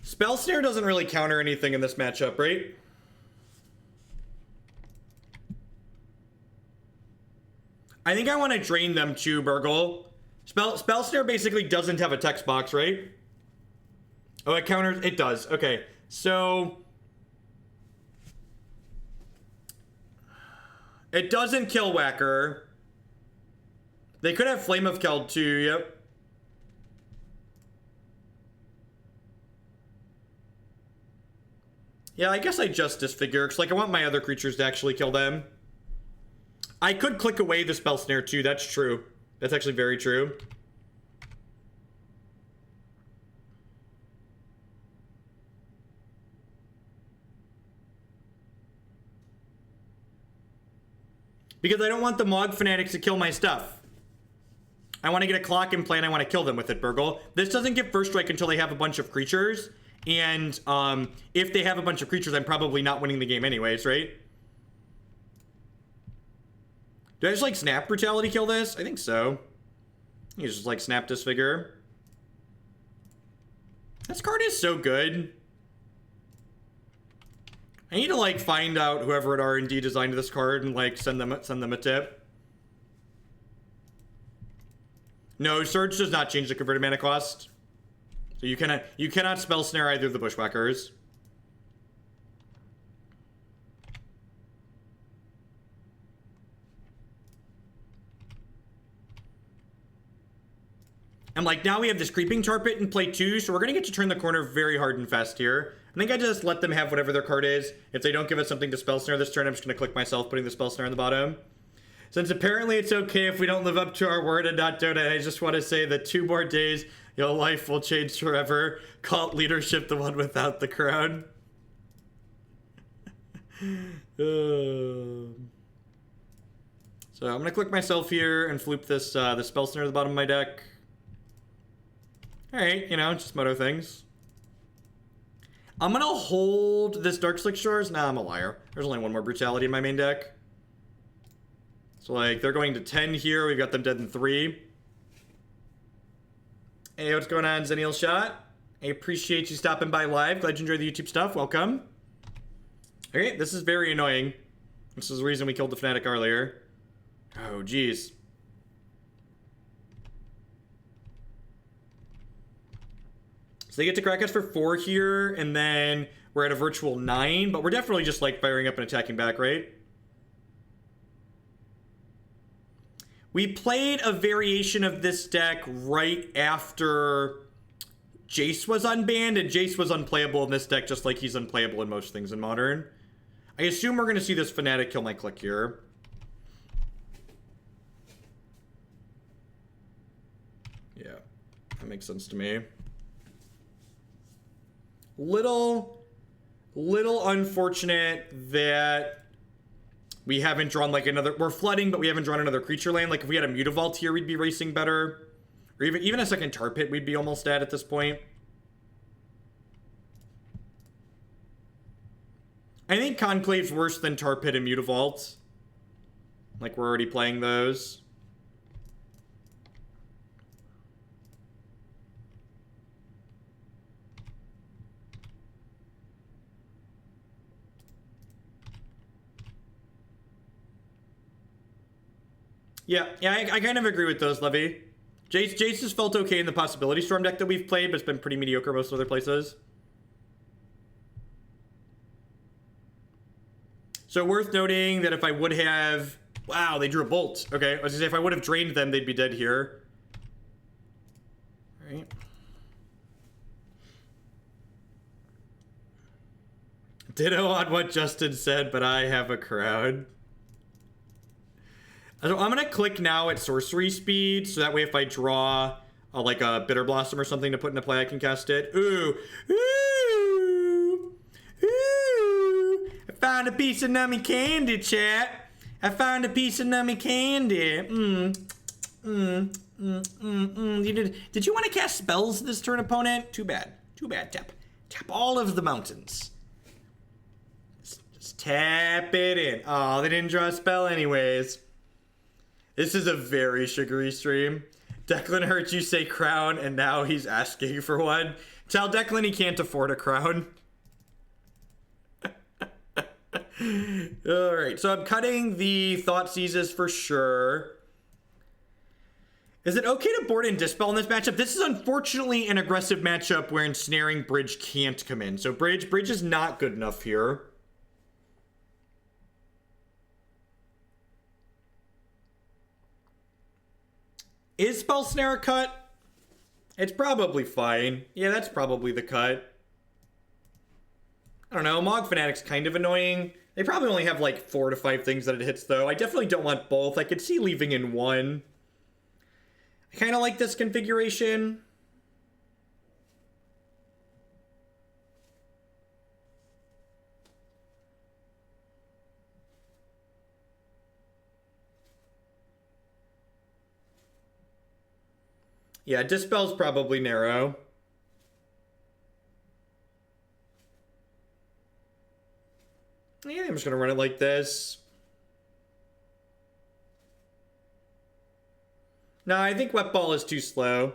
Spell Snare doesn't really counter anything in this matchup, right? I think I want to drain them too, Burgle. Spell Snare basically doesn't have a text box, right? Oh, it counters... It does. Okay, so... It doesn't kill Whacker. They could have Flame of Keld too, yep. Yeah, I guess I just disfigure, because like I want my other creatures to actually kill them. I could click away the Spell Snare too, that's true. That's actually very true. Because I don't want the Mog Fanatics to kill my stuff. I want to get a clock in play and I want to kill them with it, Burgle. This doesn't get first strike until they have a bunch of creatures. And if they have a bunch of creatures, I'm probably not winning the game anyways, right? Do I just like Snap Brutality kill this? I think so. You just like Snap Disfigure. This card is so good. I need to like find out whoever at R&D designed this card and like send them a tip. No, Surge does not change the converted mana cost. So you cannot Spell Snare either of the Bushwhackers. And like now we have this Creeping Tar Pit in play too, so we're gonna get to turn the corner very hard and fast here. I think I just let them have whatever their card is. If they don't give us something to Spell Snare this turn, I'm just gonna click myself, putting the Spell Snare on the bottom. Since apparently it's okay if we don't live up to our word and not donate, I just want to say that 2 more days, your life will change forever. Cult leadership, the one without the crown. So I'm gonna click myself here and floop this the Spell Snare at the bottom of my deck. Alright, you know, just moto things. I'm gonna hold this Darkslick Shores. Nah, I'm a liar. There's only 1 more Brutality in my main deck. So, like, they're going to 10 here. We've got them dead in 3. Hey, what's going on, Zennial Shot? I appreciate you stopping by live. Glad you enjoyed the YouTube stuff. Welcome. Okay, this is very annoying. This is the reason we killed the Fnatic earlier. Oh, geez. So they get to crack us for 4 here, and then we're at a virtual 9, but we're definitely just, like, firing up and attacking back, right? We played a variation of this deck right after Jace was unbanned, and Jace was unplayable in this deck just like he's unplayable in most things in Modern. I assume we're going to see this Fnatic kill my Clique here. Yeah, that makes sense to me. Little unfortunate that we haven't drawn like another... We're flooding, but we haven't drawn another creature land. Like if we had a Mutavault here, we'd be racing better. Or even a second Tar Pit, we'd be almost at this point. I think Conclave's worse than Tar Pit and Mutavault. Like we're already playing those. Yeah, I kind of agree with those, Levy. Jace has felt okay in the Possibility Storm deck that we've played, but it's been pretty mediocre most other places. So worth noting that if I would have... Wow, they drew a Bolt. Okay, I was gonna say if I would have drained them, they'd be dead here. All right. Ditto on what Justin said, but I have a crowd. So I'm gonna click now at sorcery speed, so that way if I draw like a Bitterblossom or something to put into play, I can cast it. Ooh, ooh, ooh! I found a piece of nummy candy, chat. I found a piece of nummy candy. Did you want to cast spells this turn, opponent? Too bad. Too bad. Tap all of the mountains. Just tap it in. Oh, they didn't draw a spell anyways. This is a very sugary stream. Declan heard you say crown, and now he's asking for one. Tell Declan he can't afford a crown. Alright, so I'm cutting the Thoughtseizes for sure. Is it okay to board in Dispel in this matchup? This is unfortunately an aggressive matchup where Ensnaring Bridge can't come in. So Bridge is not good enough here. Is Spell Snare a cut? It's probably fine. Yeah, that's probably the cut. I don't know, Mog Fanatic's kind of annoying. They probably only have like 4 to 5 things that it hits though. I definitely don't want both. I could see leaving in one. I kind of like this configuration. Yeah, Dispel's probably narrow. Yeah, I'm just gonna run it like this. No, I think Wet Ball is too slow.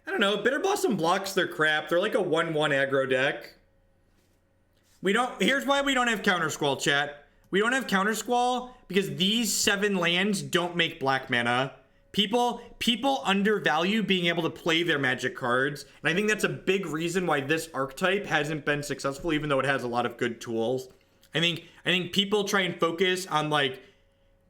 I don't know, Bitterblossom blocks their crap. They're like a 1-1 aggro deck. Here's why we don't have Countersquall, chat. We don't have Countersquall because these 7 lands don't make black mana. People undervalue being able to play their magic cards, and I think that's a big reason why this archetype hasn't been successful, even though it has a lot of good tools. I think people try and focus on like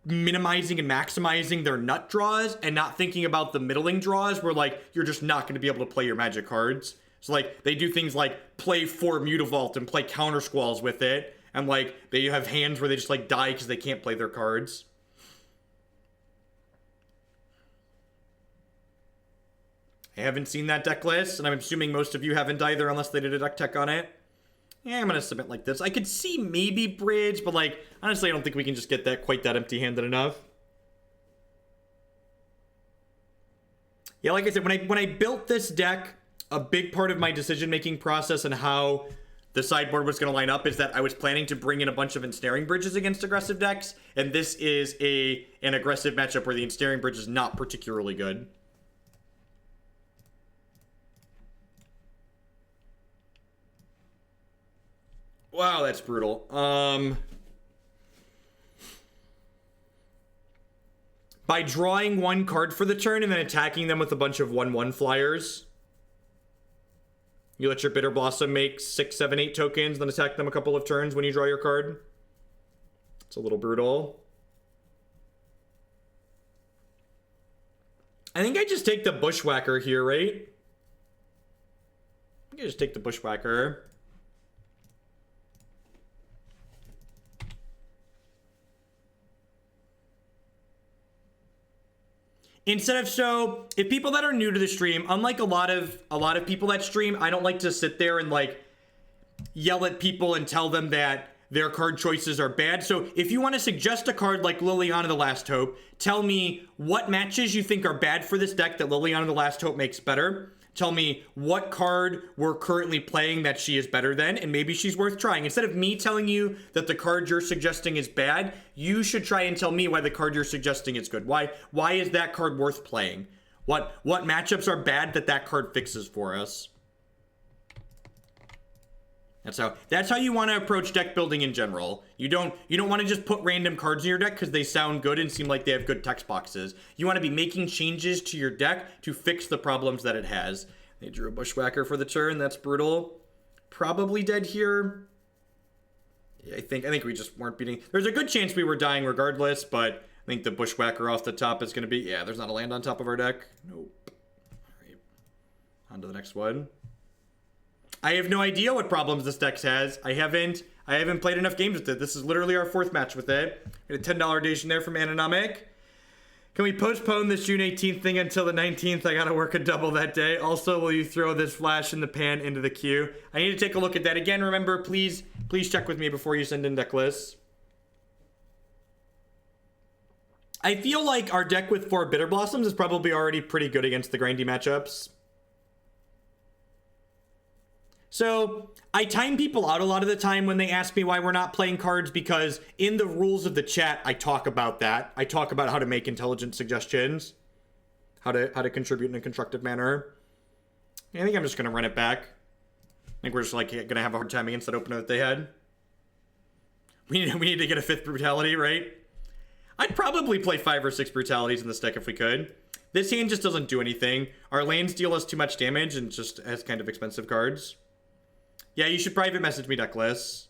minimizing and maximizing their nut draws and not thinking about the middling draws where like you're just not going to be able to play your magic cards. So like they do things like play 4 Mutavault and play Countersqualls with it, and like they have hands where they just like die because they can't play their cards. I haven't seen that deck list, and I'm assuming most of you haven't either unless they did a deck tech on it. Yeah, I'm going to submit like this. I could see maybe Bridge, but like, honestly, I don't think we can just get that quite that empty-handed enough. Yeah, like I said, when I built this deck, a big part of my decision-making process and how the sideboard was going to line up is that I was planning to bring in a bunch of Ensnaring Bridges against aggressive decks, and this is an aggressive matchup where the Ensnaring Bridge is not particularly good. Wow, that's brutal. By drawing 1 card for the turn and then attacking them with a bunch of 1/1 flyers, you let your Bitterblossom make 6, 7, 8 tokens, then attack them a couple of turns when you draw your card. It's a little brutal. I think I just take the Bushwhacker here, right? I think I just take the Bushwhacker. Instead of, so if people that are new to the stream, unlike a lot of people that stream, I don't like to sit there and like yell at people and tell them that their card choices are bad. So if you want to suggest a card like Liliana the Last Hope, tell me what matches you think are bad for this deck that Liliana the Last Hope makes better. Tell me what card we're currently playing that she is better than, and maybe she's worth trying. Instead of me telling you that the card you're suggesting is bad, you should try and tell me why the card you're suggesting is good. Why is that card worth playing? What matchups are bad that card fixes for us? That's how you want to approach deck building in general. You don't want to just put random cards in your deck because they sound good and seem like they have good text boxes. You want to be making changes to your deck to fix the problems that it has. They drew a Bushwhacker for the turn. That's brutal. Probably dead here. I think we just weren't beating. There's a good chance we were dying regardless, but I think the Bushwhacker off the top is going to be... Yeah, there's not a land on top of our deck. Nope. All right. On to the next one. I have no idea what problems this deck has. I haven't played enough games with it. This is literally our 4th match with it. We had a $10 donation there from Anonomic. Can we postpone this June 18th thing until the 19th? I gotta work a double that day. Also, will you throw this flash in the pan into the queue? I need to take a look at that. Again, remember, please check with me before you send in deck lists. I feel like our deck with 4 Bitterblossoms is probably already pretty good against the grindy matchups. So, I time people out a lot of the time when they ask me why we're not playing cards, because in the rules of the chat, I talk about that. I talk about how to make intelligent suggestions, how to contribute in a constructive manner. I think I'm just going to run it back. I think we're just like going to have a hard time against that opener that they had. We need to get a 5th Brutality, right? I'd probably play 5 or 6 Brutalities in this deck if we could. This hand just doesn't do anything. Our lands deal us too much damage and just has kind of expensive cards. Yeah, you should private message me deck lists.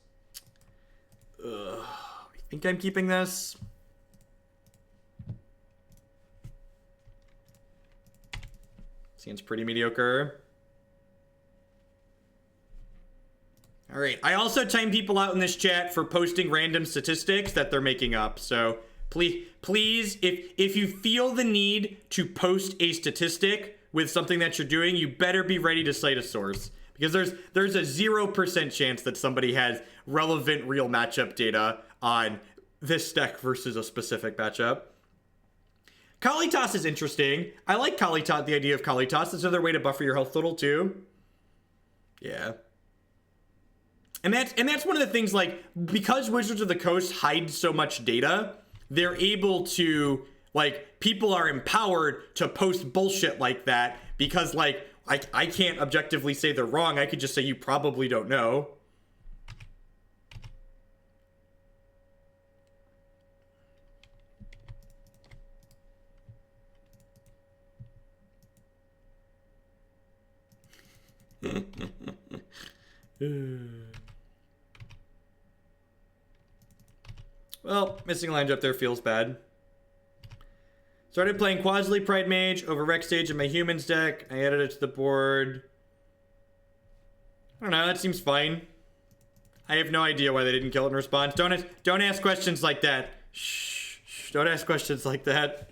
I think I'm keeping this. Seems pretty mediocre. All right. I also time people out in this chat for posting random statistics that they're making up. So please, if you feel the need to post a statistic with something that you're doing, you better be ready to cite a source. Because there's a 0% chance that somebody has relevant real matchup data on this deck versus a specific matchup. Kalitas is interesting. I like Kalitas, the idea of Kalitas. It's another way to buffer your health total too. Yeah. And that's one of the things, like, because Wizards of the Coast hide so much data, they're able to, like, people are empowered to post bullshit like that because, like, I can't objectively say they're wrong. I could just say you probably don't know. Well, missing a land up there feels bad. Started playing Kozilek Pride Mage over Rex Stage in my humans deck. I added it to the board. I don't know, that seems fine. I have no idea why they didn't kill it in response. Don't ask questions like that. Shh, don't ask questions like that.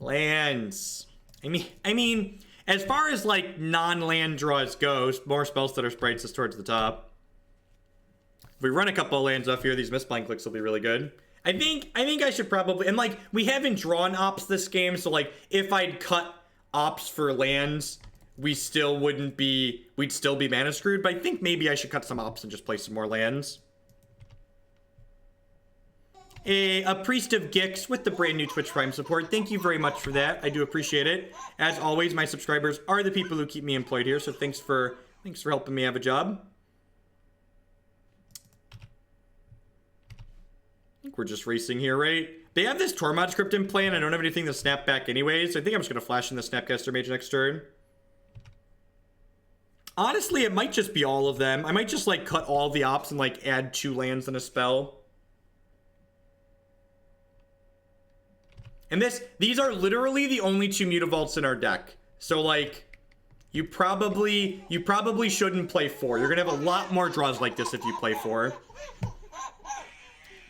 Lands. I mean, as far as, like, non-land draws go, more Spellstutter Sprites is towards the top. If we run a couple of lands off here, these Mistbind Cliques will be really good. I think I should probably... And, like, we haven't drawn ops this game, so, like, if I'd cut ops for lands, we still wouldn't be... We'd still be mana screwed, but I think maybe I should cut some ops and just play some more lands. A Priest of Gix with the brand new Twitch Prime support. Thank you very much for that. I do appreciate it. As always, my subscribers are the people who keep me employed here, so thanks for helping me have a job. I think we're just racing here, right? They have this Tormod script in play, and I don't have anything to snap back anyways, so I think I'm just going to flash in the Snapcaster Mage next turn. Honestly, it might just be all of them. I might just, like, cut all the ops and, like, add 2 lands and a spell. And these are literally the only 2 Mutavaults in our deck. So, like, you probably shouldn't play 4. You're gonna have a lot more draws like this if you play 4.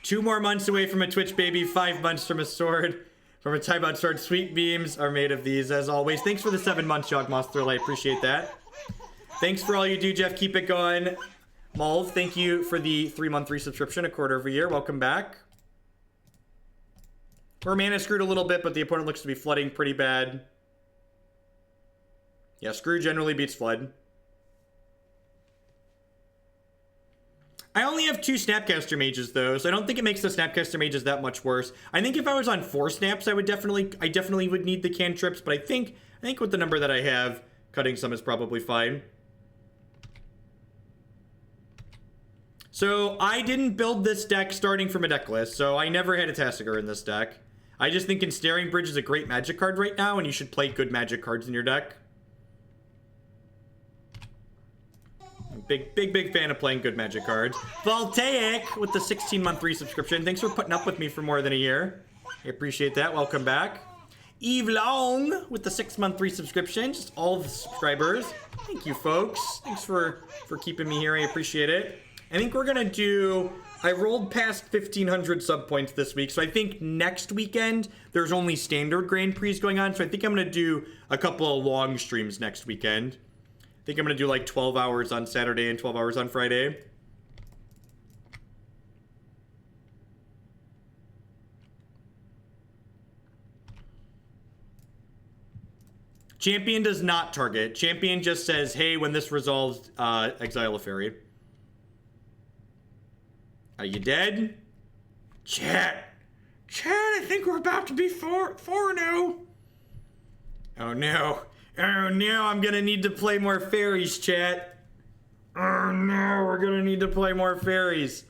2 more months away from a Twitch baby, 5 months from a sword, from a timeout sword. Sweet beams are made of these, as always. Thanks for the 7 months, Jogmoth Thrill. I appreciate that. Thanks for all you do, Jeff. Keep it going. Mulv, thank you for the 3-month resubscription, a quarter of a year. Welcome back. We're mana screwed a little bit, but the opponent looks to be flooding pretty bad. Yeah, screw generally beats flood. I only have 2 Snapcaster Mages though, so I don't think it makes the Snapcaster Mages that much worse. I think if I was on 4 snaps, I definitely would need the cantrips, but I think with the number that I have, cutting some is probably fine. So I didn't build this deck starting from a deck list, so I never had a Tasigur in this deck. I just think Ensnaring Bridge is a great magic card right now, and you should play good magic cards in your deck. Big fan of playing good magic cards. Voltaic with the 16-month resubscription. Thanks for putting up with me for more than a year. I appreciate that. Welcome back. Eve Long with the 6-month resubscription. Just all the subscribers. Thank you, folks. Thanks for keeping me here. I appreciate it. I think we're gonna do... I rolled past 1,500 sub points this week, so I think next weekend there's only standard Grand Prix going on, so I think I'm gonna do a couple of long streams next weekend. I think I'm gonna do like 12 hours on Saturday and 12 hours on Friday. Champion does not target. Champion just says, hey, when this resolves, exile a fairy. Are you dead? Chat, I think we're about to be 4-0. Oh no, I'm gonna need to play more fairies, chat. Oh no, we're gonna need to play more fairies.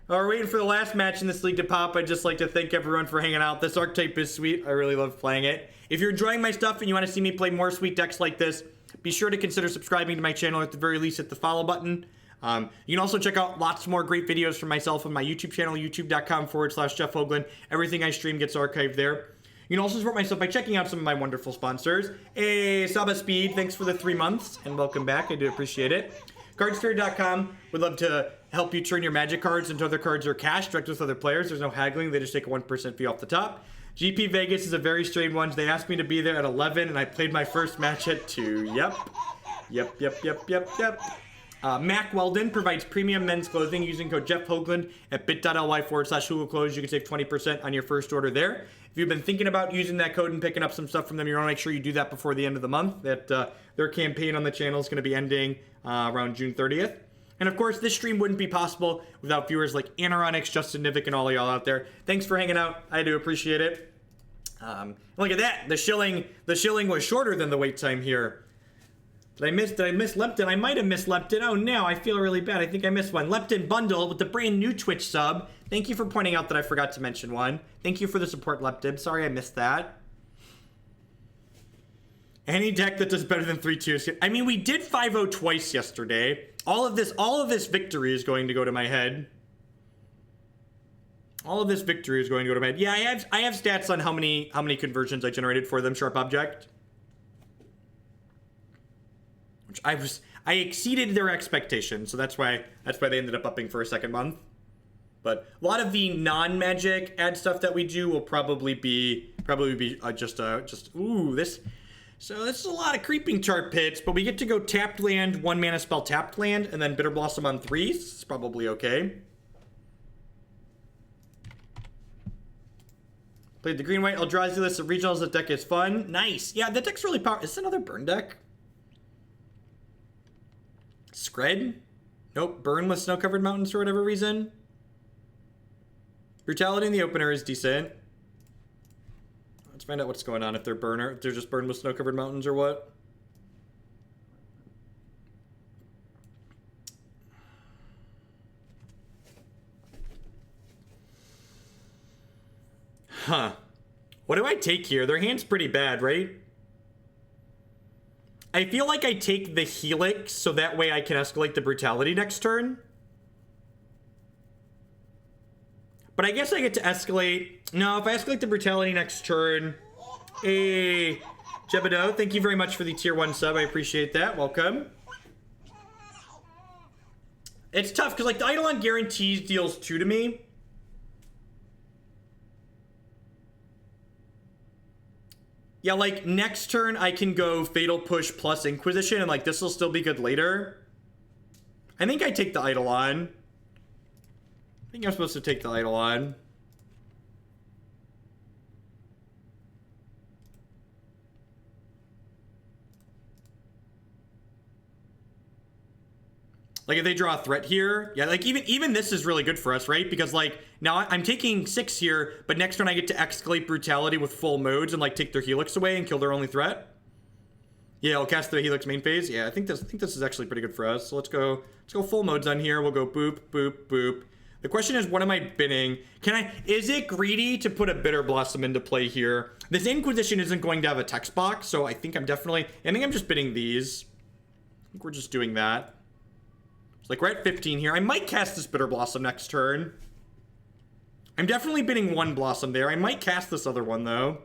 Oh, we're waiting for the last match in this league to pop. I'd just like to thank everyone for hanging out. This archetype is sweet. I really love playing it. If you're enjoying my stuff and you want to see me play more sweet decks like this, be sure to consider subscribing to my channel. At the very least, hit the follow button. You can also check out lots more great videos from myself on my YouTube channel, youtube.com/Jeff Hoagland. Everything I stream gets archived there. You can also support myself by checking out some of my wonderful sponsors. Hey, Saba Speed, thanks for the 3 months, and welcome back. I do appreciate it. Cardsphere.com would love to help you turn your magic cards into other cards or cash direct with other players. There's no haggling. They just take a 1% fee off the top. GP Vegas is a very strange one. They asked me to be there at 11, and I played my first match at 2. Yep. Mac Weldon provides premium men's clothing using code Jeff Hoagland at bit.ly/Google Clothes. You can save 20% on your first order there. If you've been thinking about using that code and picking up some stuff from them, you want to make sure you do that before the end of the month. That their campaign on the channel is going to be ending around June 30th. And of course, this stream wouldn't be possible without viewers like Anaronix, Justin Nivik, and all of y'all out there. Thanks for hanging out. I do appreciate it. Look at that. The shilling was shorter than the wait time here. Did I miss Lepton? I might have missed Lepton. Oh no, I feel really bad. I think I missed one. Lepton Bundle with the brand new Twitch sub. Thank you for pointing out that I forgot to mention one. Thank you for the support, Lepton. Sorry I missed that. Any deck that does better than 3-2. I mean, we did 5-0 twice yesterday. All of this victory is going to go to my head. All of this victory is going to go to my head. Yeah, I have stats on how many conversions I generated for them. Sharp Object. I exceeded their expectations, so that's why they ended up upping for a second month. But a lot of the non-magic ad stuff that we do will probably be just ooh, this. So this is a lot of creeping chart pits, but we get to go tapped land, 1 mana spell tapped land, and then Bitterblossom on 3s. It's probably okay. Played the green-white Eldrazi list of regionals. The deck is fun. Nice. Yeah, the deck's really powerful. Is this another burn deck? Scred? Nope. Burn with snow-covered mountains for whatever reason. Brutality in the opener is decent. Let's find out what's going on if they're burner. If they're just burned with snow-covered mountains or what. Huh. What do I take here? Their hand's pretty bad, right? I feel like I take the Helix so that way I can escalate the Brutality next turn. But I guess I get to escalate. No, if I escalate the Brutality next turn. Hey, Jebediah, thank you very much for the tier 1 sub. I appreciate that. Welcome. It's tough because like the Eidolon guarantees deals 2 to me. Yeah, like, next turn, I can go Fatal Push plus Inquisition, and, like, this will still be good later. I think I take the Eidolon. I think I'm supposed to take the Eidolon. Like if they draw a threat here, yeah, like even this is really good for us, right? Because like now I'm taking 6 here, but next turn I get to escalate Brutality with full modes and like take their Helix away and kill their only threat. Yeah, I'll cast the Helix main phase. Yeah, I think this is actually pretty good for us. So let's go full modes on here. We'll go boop, boop, boop. The question is, what am I binning? Is it greedy to put a Bitterblossom into play here? This Inquisition isn't going to have a text box, so I think I'm just binning these. I think we're just doing that. It's like we're at 15 here. I might cast this Bitterblossom next turn. I'm definitely binning one Blossom there. I might cast this other one though.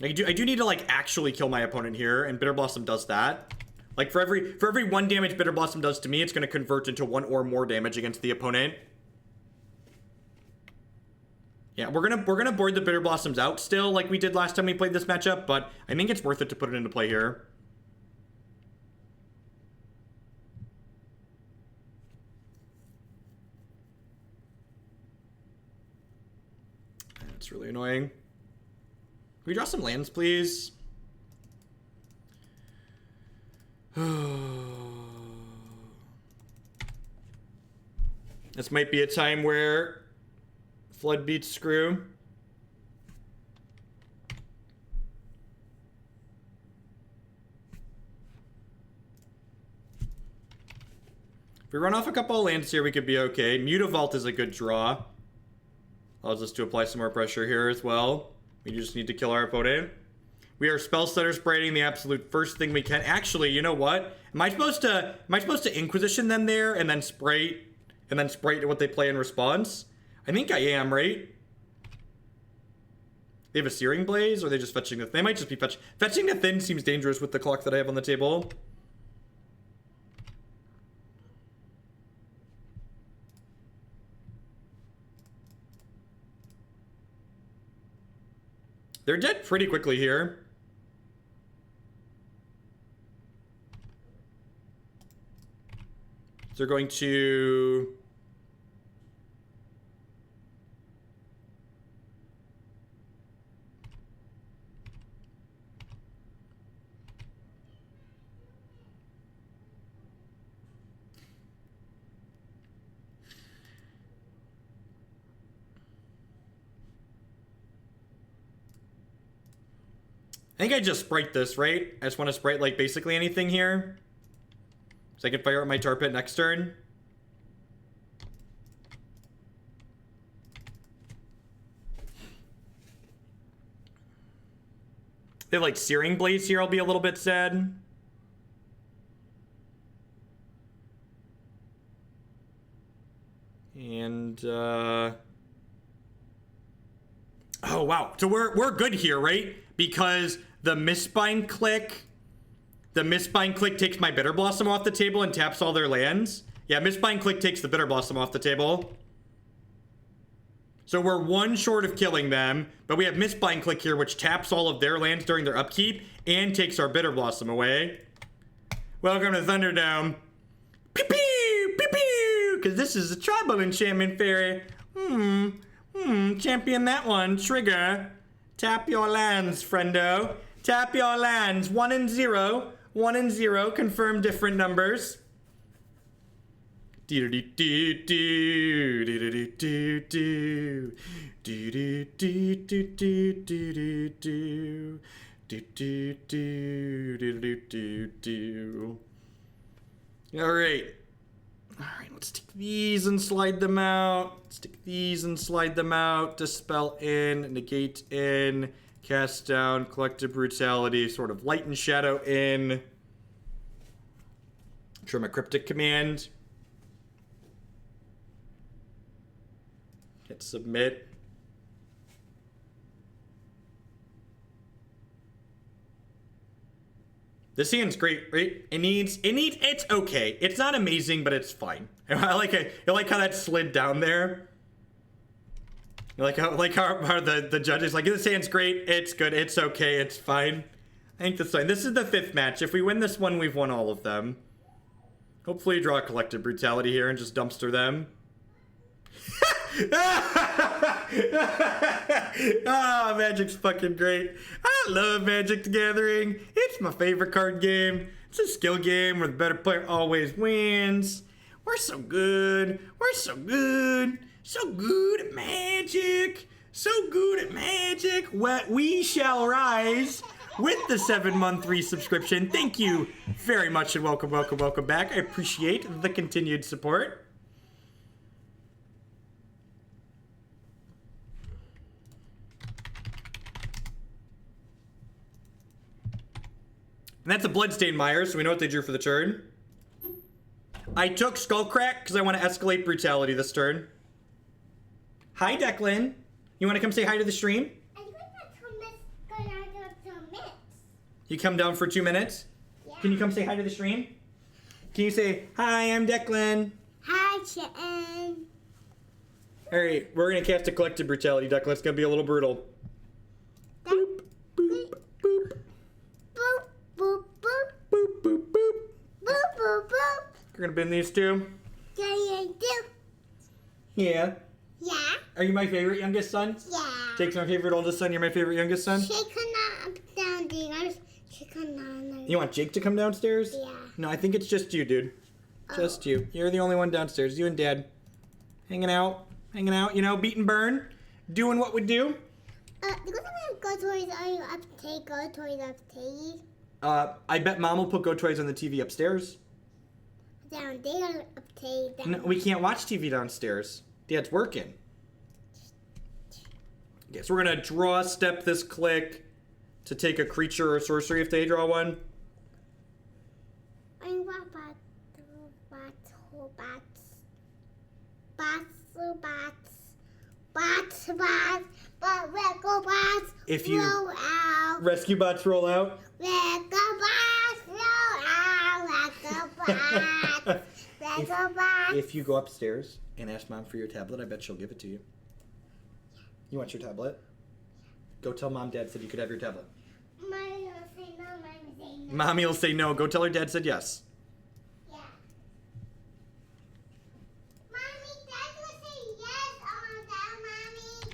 I do need to like actually kill my opponent here, and Bitterblossom does that. Like for every 1 damage Bitterblossom does to me, it's going to convert into 1 or more damage against the opponent. Yeah, we're gonna board the Bitterblossoms out still, like we did last time we played this matchup, but I think it's worth it to put it into play here. That's really annoying. Can we draw some lands, please? This might be a time where Flood beats Screw. If we run off a couple of lands here, we could be okay. Mutavault is a good draw. Allows us to apply some more pressure here as well. We just need to kill our opponent. We are Spellstutter Spriting the absolute first thing we can. Actually, you know what? Am I supposed to Inquisition them there and then Sprite what they play in response? I think I am, right? They have a Searing Blaze, or are they just fetching the... They might just be fetching the Thin seems dangerous with the clock that I have on the table. They're dead pretty quickly here. So they're going to... I think I just Sprite this, right? I just want to Sprite like basically anything here. So I can fire up my Tar Pit next turn. They have like Searing Blaze here, I'll be a little bit sad. And oh wow. So we're good here, right? Because the Mistbind Clique takes my Bitterblossom off the table and taps all their lands. Yeah, Mistbind Clique takes the Bitterblossom off the table. So we're 1 short of killing them, but we have Mistbind Clique here, which taps all of their lands during their upkeep and takes our Bitterblossom away. Welcome to Thunderdome. Pew pew pew pew, because this is a tribal enchantment fairy. Champion that one. Trigger. Tap your lands, friendo. Tap your lands. 1 and 0. 1 and 0. Confirm different numbers. Alright. Alright, let's take these and slide them out. Let's take these and slide them out. Dispel in, Negate in, cast down, Collective Brutality, sort of Light and Shadow in. Trim a Cryptic Command. Hit submit. This hand's great, right? It's okay. It's not amazing, but it's fine. I like it. I like how that slid down there. I like how the judge is like, this hand's great. It's good. It's okay. It's fine. I think that's fine. This is the 5th match. If we win this one, we've won all of them. Hopefully draw a Collective Brutality here and just dumpster them. Magic's fucking great. I love Magic the Gathering. It's my favorite card game. It's a skill game where the better player always wins. We're so good. We're so good. So good at Magic. So good at Magic. We shall rise with the 7-month resubscription. Thank you very much and welcome, welcome, welcome back. I appreciate the continued support. And that's a Bloodstained Mire, so we know what they drew for the turn. I took Skullcrack because I want to escalate Brutality this turn. Hi, Declan. You want to come say hi to the stream? You come down for 2 minutes? Yeah. Can you come say hi to the stream? Can you say, hi, I'm Declan. Hi, Chitten. All right, we're going to cast a Collective Brutality, Declan. It's going to be a little brutal. Boop, boop, boop. Boop, boop, boop. Boop, boop, boop. Boop, boop, boop. We're going to bin these two. Yeah, yeah, do. Yeah. Yeah. Are you my favorite youngest son? Yeah. Jake's my favorite oldest son. You're my favorite youngest son? Shake on down, dude. Shake on down. You want Jake to come downstairs? Yeah. No, I think it's just you, dude. Just you. You're the only one downstairs. You and Dad. Hanging out, you know, beat and burn. Doing what we do. Go toys, are you upstairs? Go toys upstairs? I bet Mom will put Go Toys on the TV upstairs. Down there, upstairs. Down. No, we can't watch TV downstairs. Dad's working. Okay, so we're going to draw step this click to take a creature or sorcery if they draw one. If you roll out. Rescue bots roll out. Rescue bots roll out. Rescue bots. If you go upstairs and ask Mom for your tablet, I bet she'll give it to you. You want your tablet? Go tell Mom Dad said you could have your tablet. Mommy will say no. Mommy will say no. Mommy will say no. Go tell her Dad said yes. Yeah. Mommy, Dad will say yes. Oh, Mommy.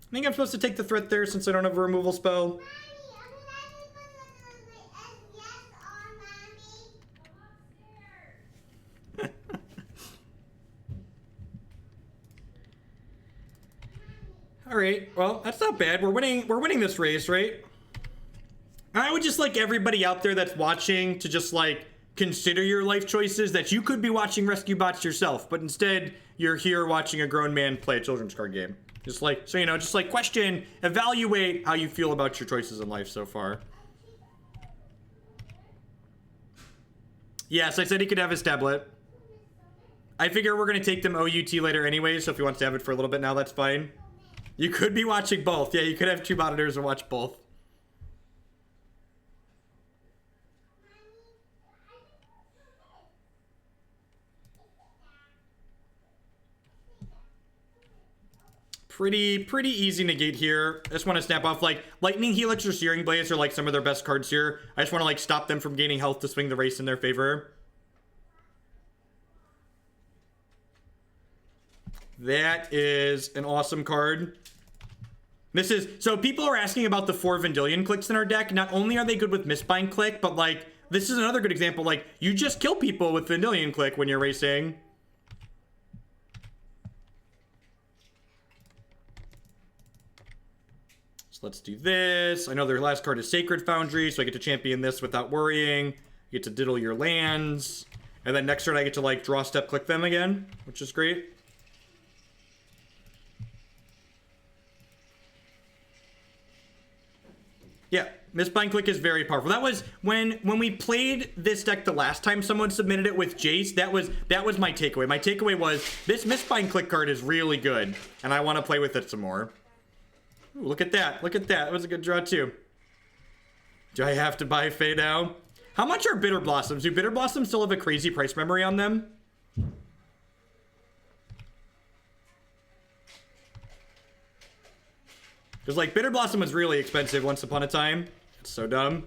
I think I'm supposed to take the threat there since I don't have a removal spell. Mommy, Dad is supposed to say yes or Mommy. All right, well, that's not bad. We're winning this race, right? I would just like everybody out there that's watching to just like consider your life choices that you could be watching Rescue Bots yourself, but instead you're here watching a grown man play a children's card game. Just like, so you know, just like question, evaluate how you feel about your choices in life so far. Yes, I said he could have his tablet. I figure we're gonna take them OUT later anyway, so if he wants to have it for a little bit now, that's fine. You could be watching both. Yeah, you could have two monitors and watch both. Pretty easy negate here. I just want to snap off like Lightning Helix or Searing Blaze are like some of their best cards here. I just want to like stop them from gaining health to swing the race in their favor. That is an awesome card. This is, so people are asking about the 4 Vendilion Cliques in our deck. Not only are they good with Mistbind Clique, but like, this is another good example. Like, you just kill people with Vendilion Clique when you're racing. So let's do this. I know their last card is Sacred Foundry, so I get to champion this without worrying. You get to diddle your lands. And then next turn I get to like draw step click them again, which is great. Yeah, Mistbind Clique is very powerful. That was when we played this deck the last time someone submitted it with Jace. That was my takeaway. My takeaway was this Mistbind Clique card is really good, and I want to play with it some more. Ooh, look at that. Look at that. That was a good draw too. Do I have to buy Fae now? How much are Bitterblossoms? Do Bitterblossoms still have a crazy price memory on them? Because, like, Bitterblossom was really expensive once upon a time. It's so dumb.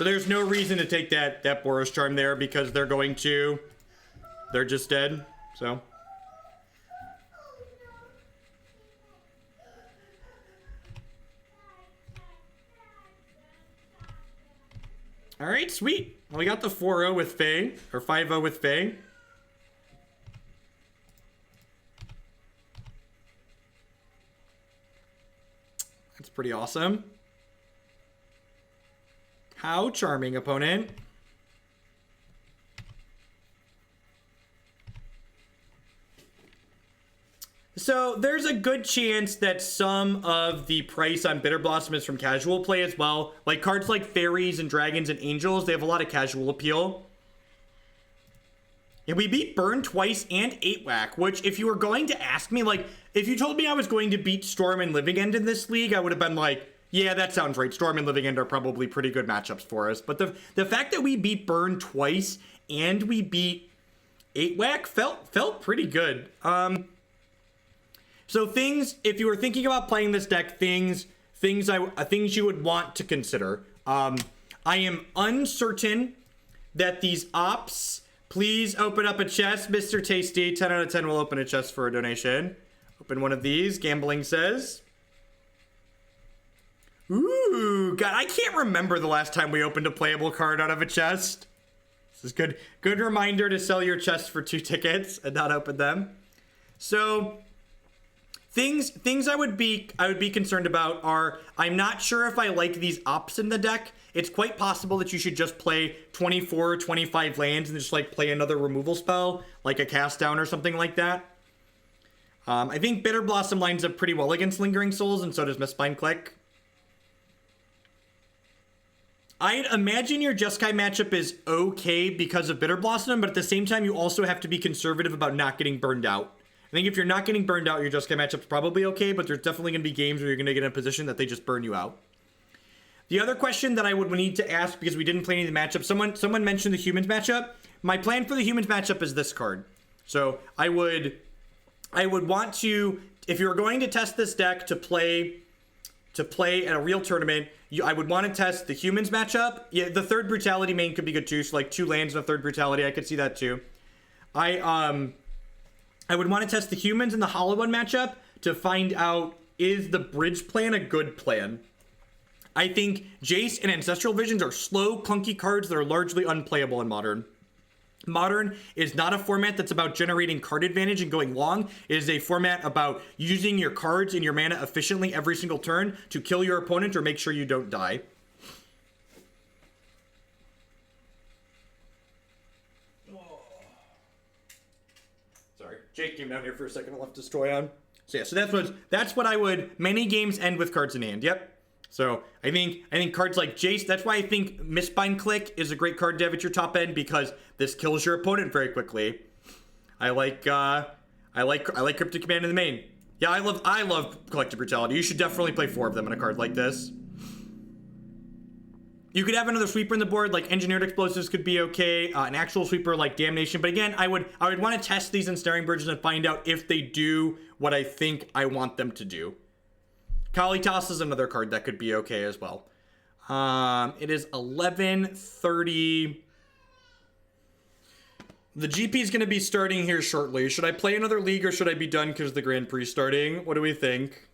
So there's no reason to take that Boros Charm there because they're just dead. So. All right, sweet. Well, we got the 4-0 with Faye, or 5-0 with Faye. That's pretty awesome. How charming, opponent. So there's a good chance that some of the price on Bitterblossom is from casual play as well. Like cards like Fairies and Dragons and Angels, they have a lot of casual appeal. And we beat Burn twice and 8-Whack, which if you were going to ask me, like, if you told me I was going to beat Storm and Living End in this league, I would have been like, yeah, that sounds right. Storm and Living End are probably pretty good matchups for us. But the fact that we beat Burn twice and we beat 8-Whack felt pretty good. So things, if you were thinking about playing this deck, things you would want to consider. I am uncertain that these ops. Please open up a chest, Mr. Tasty. 10 out of 10 will open a chest for a donation. Open one of these. Gambling says. Ooh, God, I can't remember the last time we opened a playable card out of a chest. This is good. Good reminder to sell your chest for 2 tickets and not open them. So. Things I would be concerned about are, I'm not sure if I like these ops in the deck. It's quite possible that you should just play 24 or 25 lands and just like play another removal spell, like a cast down or something like that. I think Bitterblossom lines up pretty well against Lingering Souls, and so does Mistbind Clique. I'd imagine your Jeskai matchup is okay because of Bitterblossom, but at the same time, you also have to be conservative about not getting burned out. I think if you're not getting burned out, your Jeskai matchup's probably okay, but there's definitely going to be games where you're going to get in a position that they just burn you out. The other question that I would need to ask, because we didn't play any of the matchups, someone mentioned the Humans matchup. My plan for the Humans matchup is this card. So I would want to, if you're going to test this deck to play at a real tournament, I would want to test the Humans matchup. Yeah, the third Brutality main could be good too, so like 2 lands and a third Brutality, I could see that too. I would want to test the Humans and the Hollow One matchup to find out, is the bridge plan a good plan? I think Jace and Ancestral Visions are slow, clunky cards that are largely unplayable in Modern. Modern is not a format that's about generating card advantage and going long. It is a format about using your cards and your mana efficiently every single turn to kill your opponent or make sure you don't die. Jake came down here for a second and left his toy on. So yeah, so that's what I would. Many games end with cards in hand. Yep. So I think cards like Jace. That's why I think Mistbind Clique is a great card to have at your top end, because this kills your opponent very quickly. I like Cryptic Command in the main. Yeah, I love Collective Brutality. You should definitely play 4 of them in a card like this. You could have another sweeper in the board, like Engineered Explosives could be okay. An actual sweeper like Damnation. But again, I would want to test these Ensnaring Bridges and find out if they do what I think I want them to do. Kalitas is another card that could be okay as well. It is 11:30. The GP is going to be starting here shortly. Should I play another league or should I be done because the Grand Prix starting? What do we think?